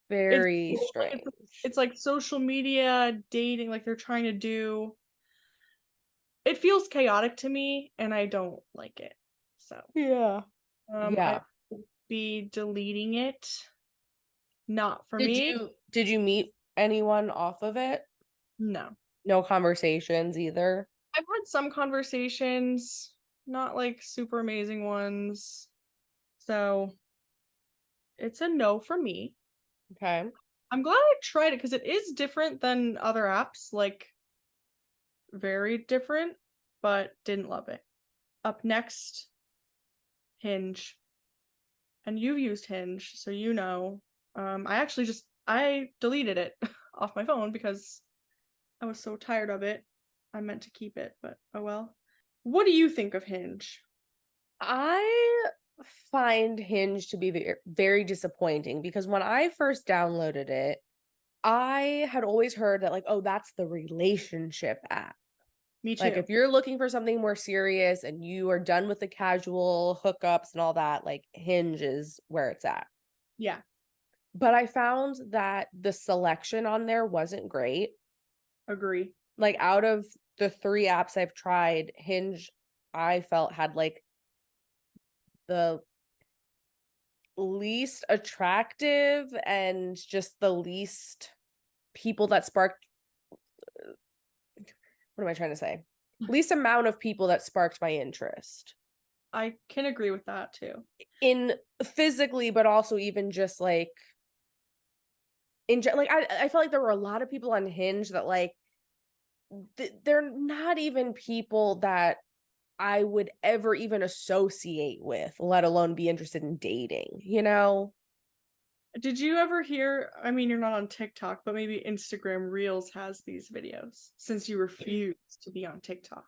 Very strange. It's like social media dating, like they're trying to do. It feels chaotic to me, and I don't like it. So Yeah. I would be deleting it. Not for me. Did you meet anyone off of it? No. No conversations either. I've had some conversations, not like super amazing ones. So it's a no for me. Okay. I'm glad I tried it because it is different than other apps, like very different, but didn't love it. Up next, Hinge. And you've used Hinge, so you know. I deleted it off my phone because I was so tired of it. I meant to keep it, but oh well. What do you think of Hinge? I find Hinge to be very, very disappointing because when I first downloaded it, I had always heard that, like, oh, that's the relationship app. Me too. Like, if you're looking for something more serious and you are done with the casual hookups and all that, like, Hinge is where it's at. Yeah. But I found that the selection on there wasn't great. Agree. Like, out of the 3 apps I've tried, Hinge, I felt had like the least attractive and just the least people that sparked, what am I trying to say? Least amount of people that sparked my interest. I can agree with that too. In physically, but also even just like like I felt like there were a lot of people on Hinge that like they're not even people that I would ever even associate with, let alone be interested in dating, you know? Did you ever hear, I mean, you're not on TikTok, but maybe Instagram Reels has these videos since you refuse to be on TikTok.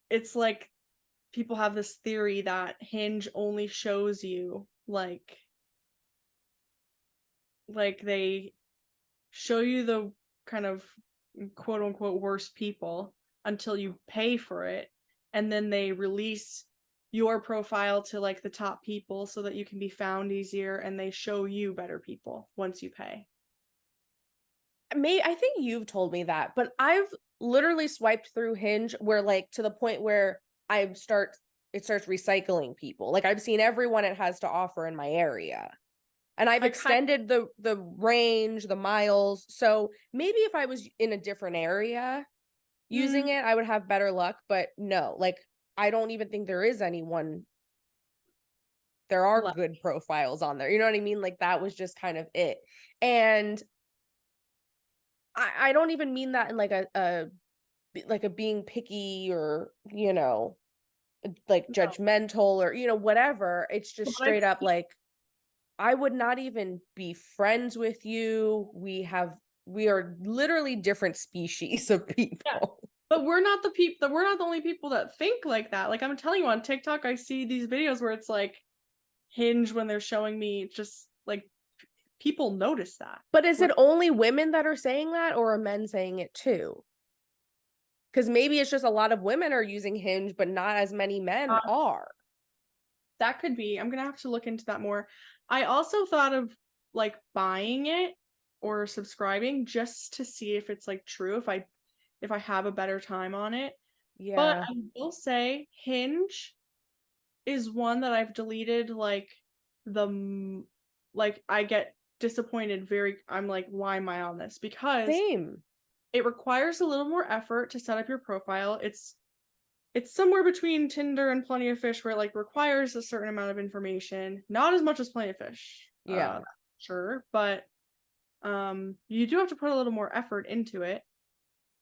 It's like people have this theory that Hinge only shows you like they show you the kind of quote unquote worst people until you pay for it, and then they release your profile to like the top people so that you can be found easier, and they show you better people once you pay. I think you've told me that, but I've literally swiped through Hinge where like to the point where it starts recycling people. Like I've seen everyone it has to offer in my area. And I've extended the range, the miles. So maybe if I was in a different area using it, I would have better luck. But no, like I don't even think there is anyone. There are good profiles on there. You know what I mean? Like that was just kind of it. And I don't even mean that in like a being picky or, you know, like judgmental or, you know, whatever. It's just straight up like I would not even be friends with you. We are literally different species of people. Yeah. But we're not the only people that think like that. Like I'm telling you, on TikTok I see these videos where it's like Hinge when they're showing me, just like people notice that. But is it only women that are saying that, or are men saying it too? Because maybe it's just a lot of women are using Hinge, but not as many men are. That could be. I'm gonna have to look into that more. I also thought of like buying it or subscribing just to see if it's like true, if I have a better time on it. Yeah. But I will say Hinge is one that I've deleted like I get disappointed I'm like, why am I on this? Because same. It requires a little more effort to set up your profile. It's somewhere between Tinder and Plenty of Fish, where it like requires a certain amount of information. Not as much as Plenty of Fish. Yeah. Sure, but you do have to put a little more effort into it.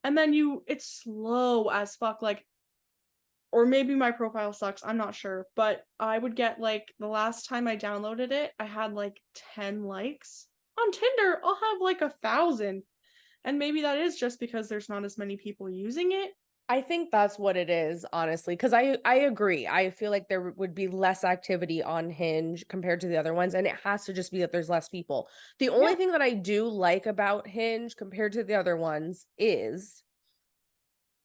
And then it's slow as fuck, like, or maybe my profile sucks, I'm not sure, but I would get like, the last time I downloaded it, I had like 10 likes. On Tinder, I'll have like 1,000. And maybe that is just because there's not as many people using it. I think that's what it is, honestly, because I agree. I feel like there would be less activity on Hinge compared to the other ones, and it has to just be that there's less people. The only thing that I do like about Hinge compared to the other ones is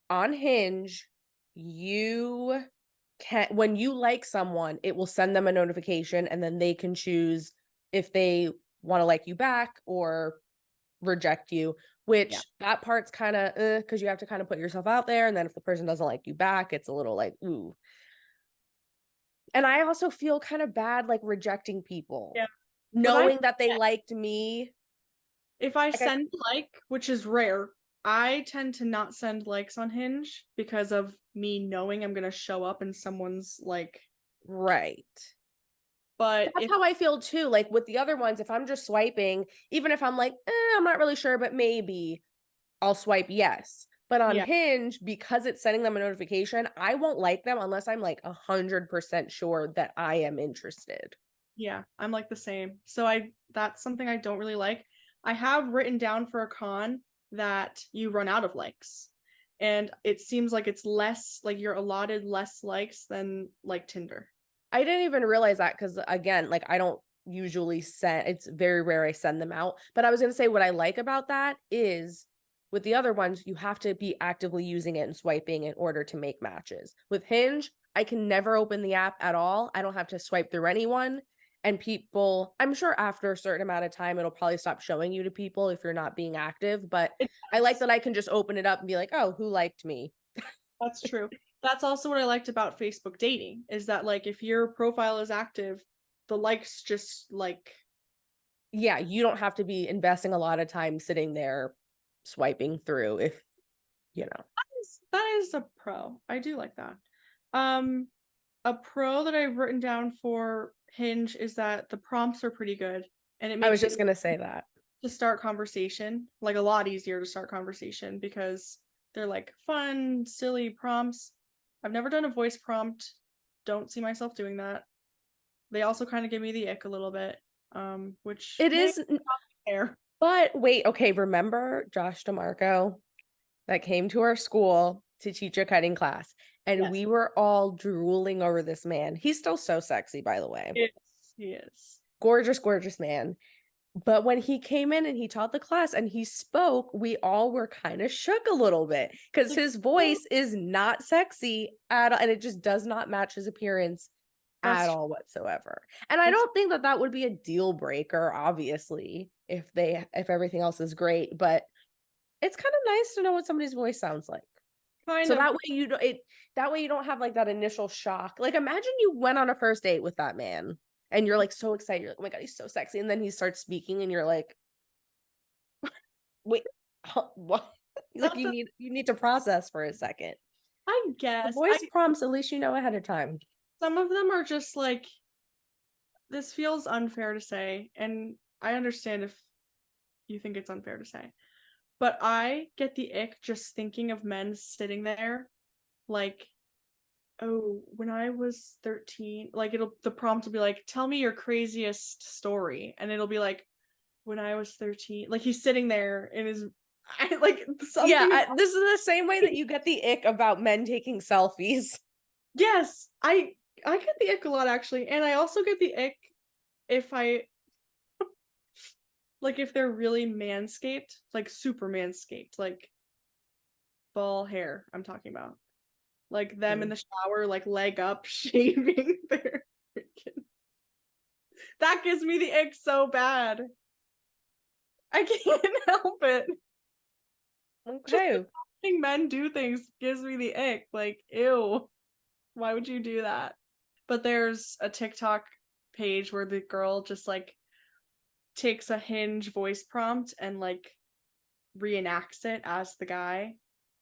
on Hinge, you can, when you like someone, it will send them a notification, and then they can choose if they want to like you back or reject you, which that part's kind of because you have to kind of put yourself out there, and then if the person doesn't like you back, it's a little like ooh. And I also feel kind of bad like rejecting people, knowing that they liked me. If I send like, which is rare, I tend to not send likes on Hinge because of me knowing I'm gonna show up in someone's like. Right. But that's how I feel too. Like with the other ones, if I'm just swiping, even if I'm like, I'm not really sure, but maybe I'll swipe yes. But on Hinge, because it's sending them a notification, I won't like them unless I'm like 100% sure that I am interested. Yeah, I'm like the same. So that's something I don't really like. I have written down for a con that you run out of likes. And it seems like it's less, like you're allotted less likes than like Tinder. I didn't even realize that because, again, like I don't usually send, it's very rare I send them out. But I was going to say what I like about that is with the other ones, you have to be actively using it and swiping in order to make matches. With Hinge, I can never open the app at all. I don't have to swipe through anyone. And people, I'm sure after a certain amount of time, it'll probably stop showing you to people if you're not being active. But I like that I can just open it up and be like, oh, who liked me? That's true. That's also what I liked about Facebook dating is that like if your profile is active, the likes just like. Yeah, you don't have to be investing a lot of time sitting there swiping through if, you know. That is a pro. I do like that. A pro that I've written down for Hinge is that the prompts are pretty good, and it makes I was just gonna say that to start conversation, like a lot easier to start conversation because they're like fun, silly prompts. I've never done a voice prompt. Don't see myself doing that. They also kind of give me the ick a little bit, which it is fair. But wait, okay, remember Josh DeMarco that came to our school to teach a cutting class, and we were all drooling over this man. He's still so sexy, by the way. Yes, he is. Gorgeous, gorgeous man. But when he came in and he taught the class and he spoke, we all were kind of shook a little bit because his voice is not sexy at all, and it just does not match his appearance at all whatsoever. And I don't think that would be a deal breaker, obviously, if everything else is great, but it's kind of nice to know what somebody's voice sounds like. That way you don't have like that initial shock. Like imagine you went on a first date with that man and you're like so excited. You're like, oh my God, he's so sexy. And then he starts speaking and you're like, wait, what? Like you need to process for a second. I guess. The voice prompts, at least you know ahead of time. Some of them are just like, this feels unfair to say, and I understand if you think it's unfair to say, but I get the ick just thinking of men sitting there like, oh, when I was 13, like the prompt will be like, tell me your craziest story, and it'll be like, when I was 13, like he's sitting there in his like something. This is the same way that you get the ick about men taking selfies. Yes, I get the ick a lot actually, and I also get the ick if I like if they're really manscaped, like super manscaped, like ball hair. I'm talking about like them in the shower, like leg up, shaving their freaking. That gives me the ick so bad. I can't help it. Okay. Just watching men do things gives me the ick. Like, ew. Why would you do that? But there's a TikTok page where the girl just like takes a Hinge voice prompt and like reenacts it as the guy.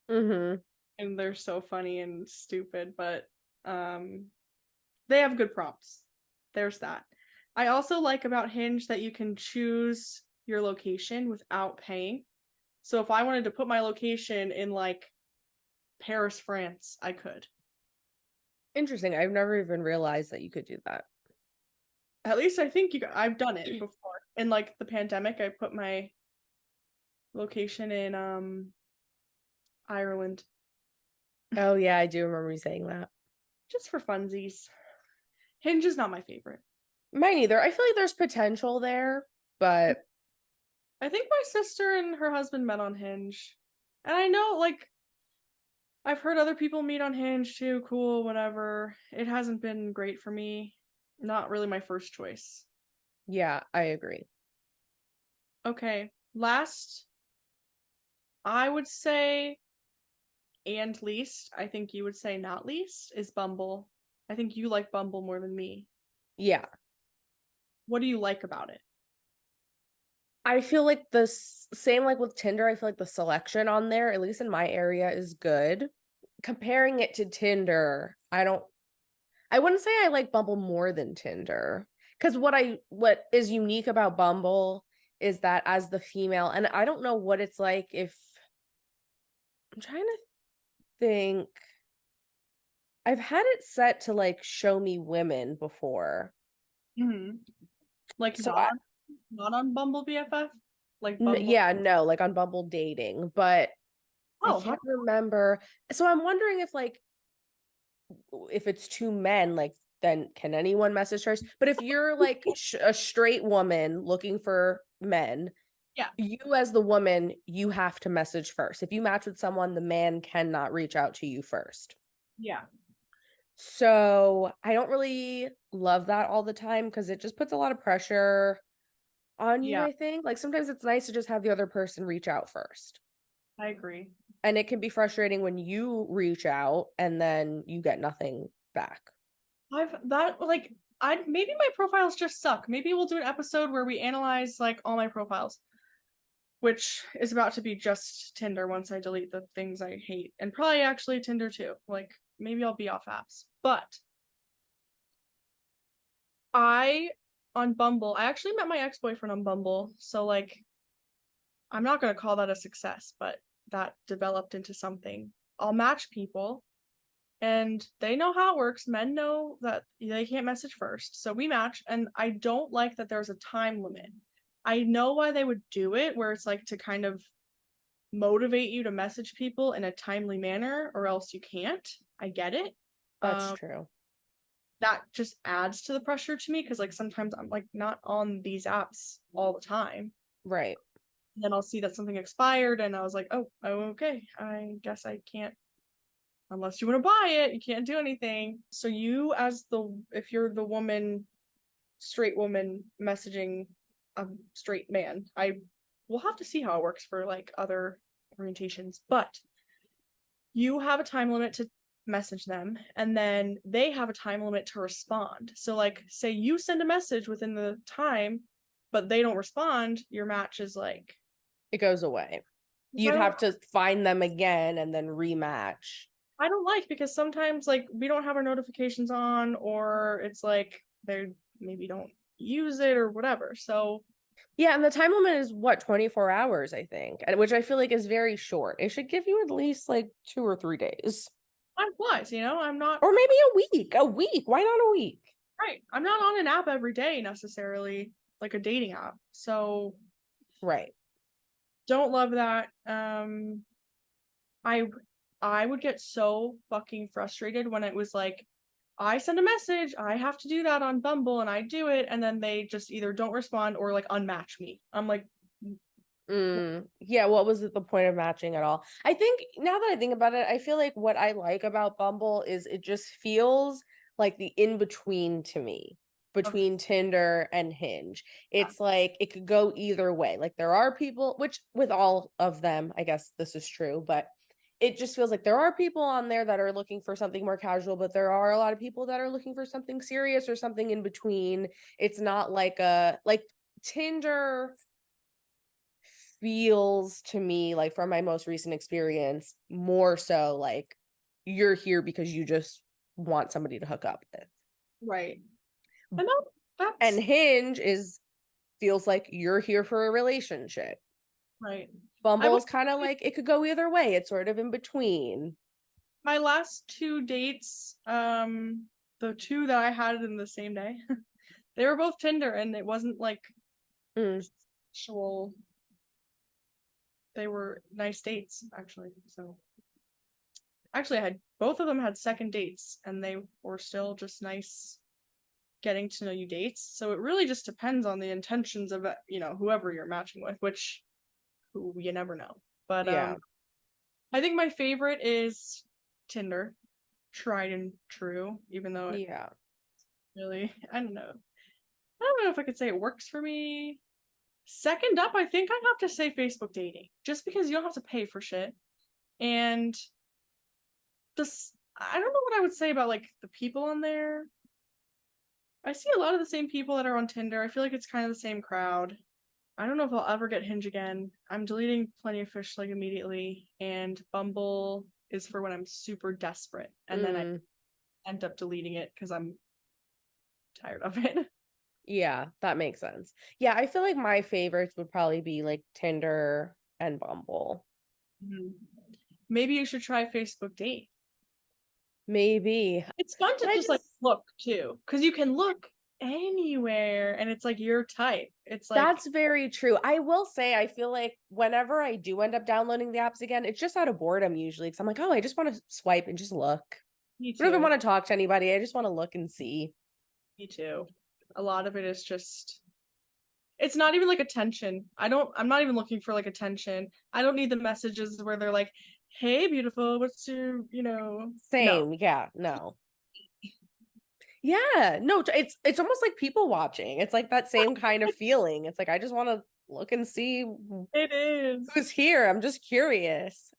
Mm-hmm. And they're so funny and stupid, but they have good prompts. There's that. I also like about Hinge that you can choose your location without paying. So if I wanted to put my location in like Paris, France, I could. Interesting. I've never even realized that you could do that. At least I think I've done it before. In like the pandemic, I put my location in Ireland Oh yeah, I do remember you saying that. just for funsies. Hinge is not my favorite. Mine either. I feel like there's potential there, but I think my sister and her husband met on Hinge. And I know, like, I've heard other people meet on Hinge too. Cool, whatever. It hasn't been great for me. Not really my first choice. yeah, I agree. Okay, last, I would say, and least, I think you would say not least, is Bumble. I think you like Bumble more than me. Yeah. What do you like about it? I feel like the same like with Tinder, I feel like the selection on there, at least in my area, is good. Comparing it to Tinder, I wouldn't say I like Bumble more than Tinder. Because what is unique about Bumble is that as the female, and I don't know what it's like if I'm trying to think. I've had it set to like show me women before. Mm-hmm. Like So not on Bumble BFF? Like Bumble. yeah, no, like on Bumble dating, but I Oh, can't remember. So I'm wondering if it's two men, like then can anyone message first? But if you're like a straight woman looking for men, yeah. you as the woman, you have to message first. If you match with someone, the man cannot reach out to you first. Yeah. So I don't really love that all the time because it just puts a lot of pressure on you, Yeah, I think. Like sometimes it's nice to just have the other person reach out first. I agree. And it can be frustrating when you reach out and then you get nothing back. I've that like I maybe my profiles just suck. Maybe we'll do an episode where we analyze like all my profiles, which is about to be just Tinder once I delete the things I hate, and probably actually Tinder too. Like maybe I'll be off apps. But I on Bumble, I actually met my ex-boyfriend on Bumble, so like I'm not gonna call that a success, but that developed into something. I'll match people and they know how it works. Men know that they can't message first. So we match, and I don't like that there's a time limit. I know why they would do it, where it's like to kind of motivate you to message people in a timely manner, or else you can't. I get it. That's true. That just adds to the pressure to me because like sometimes I'm like not on these apps all the time. Right. And then I'll see that something expired, and I was like, oh, okay. I guess I can't unless you want to buy it, you can't do anything. So you as if you're the woman, straight woman messaging a straight man, I will have to see how it works for like other orientations, but you have a time limit to message them and then they have a time limit to respond. So like say you send a message within the time but they don't respond, your match is like It goes away. You'd have to find them again and then rematch. I don't like because sometimes like we don't have our notifications on or it's like they maybe don't use it or whatever. So yeah, and the time limit is what, 24 hours, I think, which I feel like is very short. It should give you at least like 2 or 3 days. I'm wise, I'm not or maybe a week. Why not a week? right. I'm not on an app every day necessarily, like a dating app. So right. Don't love that. I would get so fucking frustrated when it was like I send a message, I have to do that on Bumble and I do it and then they just either don't respond or like unmatch me. I'm like yeah, what was the point of matching at all? I think now that I think about it, I feel like what I like about Bumble is it just feels like the in-between to me between Tinder and Hinge. It's like it could go either way. Like there are people, which with all of them, I guess this is true, but it just feels like there are people on there that are looking for something more casual, but there are a lot of people that are looking for something serious or something in between. It's not like Tinder feels to me like from my most recent experience more so like you're here because you just want somebody to hook up with. Right. I know that's And Hinge feels like you're here for a relationship. right. Bumble's kind of like it could go either way. It's sort of in between. My last 2 dates, the 2 that I had in the same day, they were both Tinder, and it wasn't like actual. They were nice dates, actually. So actually, I had both of them had second dates, and they were still just nice getting to know you dates. So it really just depends on the intentions of whoever you're matching with, who you never know. But Yeah. I think my favorite is Tinder, tried and true, even though it Yeah. really, I don't know if I could say it works for me. Second up, I think I'd have to say Facebook dating, just because you don't have to pay for shit. And I don't know what I would say about like the people on there. I see a lot of the same people that are on Tinder. I feel like it's kind of the same crowd. I don't know if I'll ever get Hinge again. I'm deleting Plenty of Fish like immediately, and Bumble is for when I'm super desperate, and then I end up deleting it because I'm tired of it. Yeah, that makes sense. Yeah, I feel like my favorites would probably be like Tinder and Bumble. Maybe you should try Facebook Date. Maybe. It's fun to just like look too, because you can look anywhere and it's like your type. It's like that's very true. I will say I feel like whenever I do end up downloading the apps again, it's just out of boredom usually because I'm like, oh, I just want to swipe and just look. Me too. I don't even want to talk to anybody. I just want to look and see. Me too. A lot of it is just it's not even like attention. I'm not even looking for like attention. I don't need the messages where they're like, hey beautiful, what's your, Same. No. Yeah, no. Yeah, no, it's almost like people watching. It's like that same kind of feeling. It's like I just want to look and see It is. who's here. I'm just curious.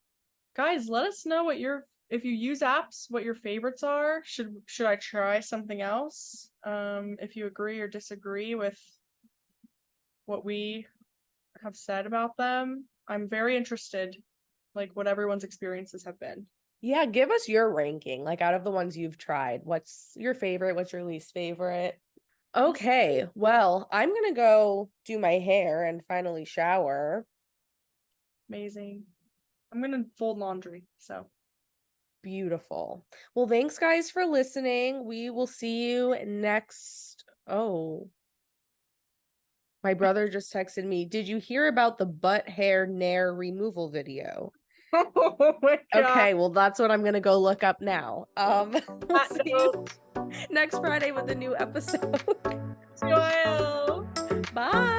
Guys, let us know if you use apps, what your favorites are. Should I try something else? If you agree or disagree with what we have said about them. I'm very interested, like what everyone's experiences have been. Yeah, give us your ranking, like out of the ones you've tried. What's your favorite? What's your least favorite? Okay, well, I'm gonna go do my hair and finally shower. Amazing. I'm gonna fold laundry, so. Beautiful. Well, thanks guys for listening. We will see you next. Oh, my brother just texted me. Did you hear about the butt hair nair removal video? Oh my God. Okay, well, that's what I'm gonna go look up now. We'll see you next Friday with a new episode. Joel. Bye.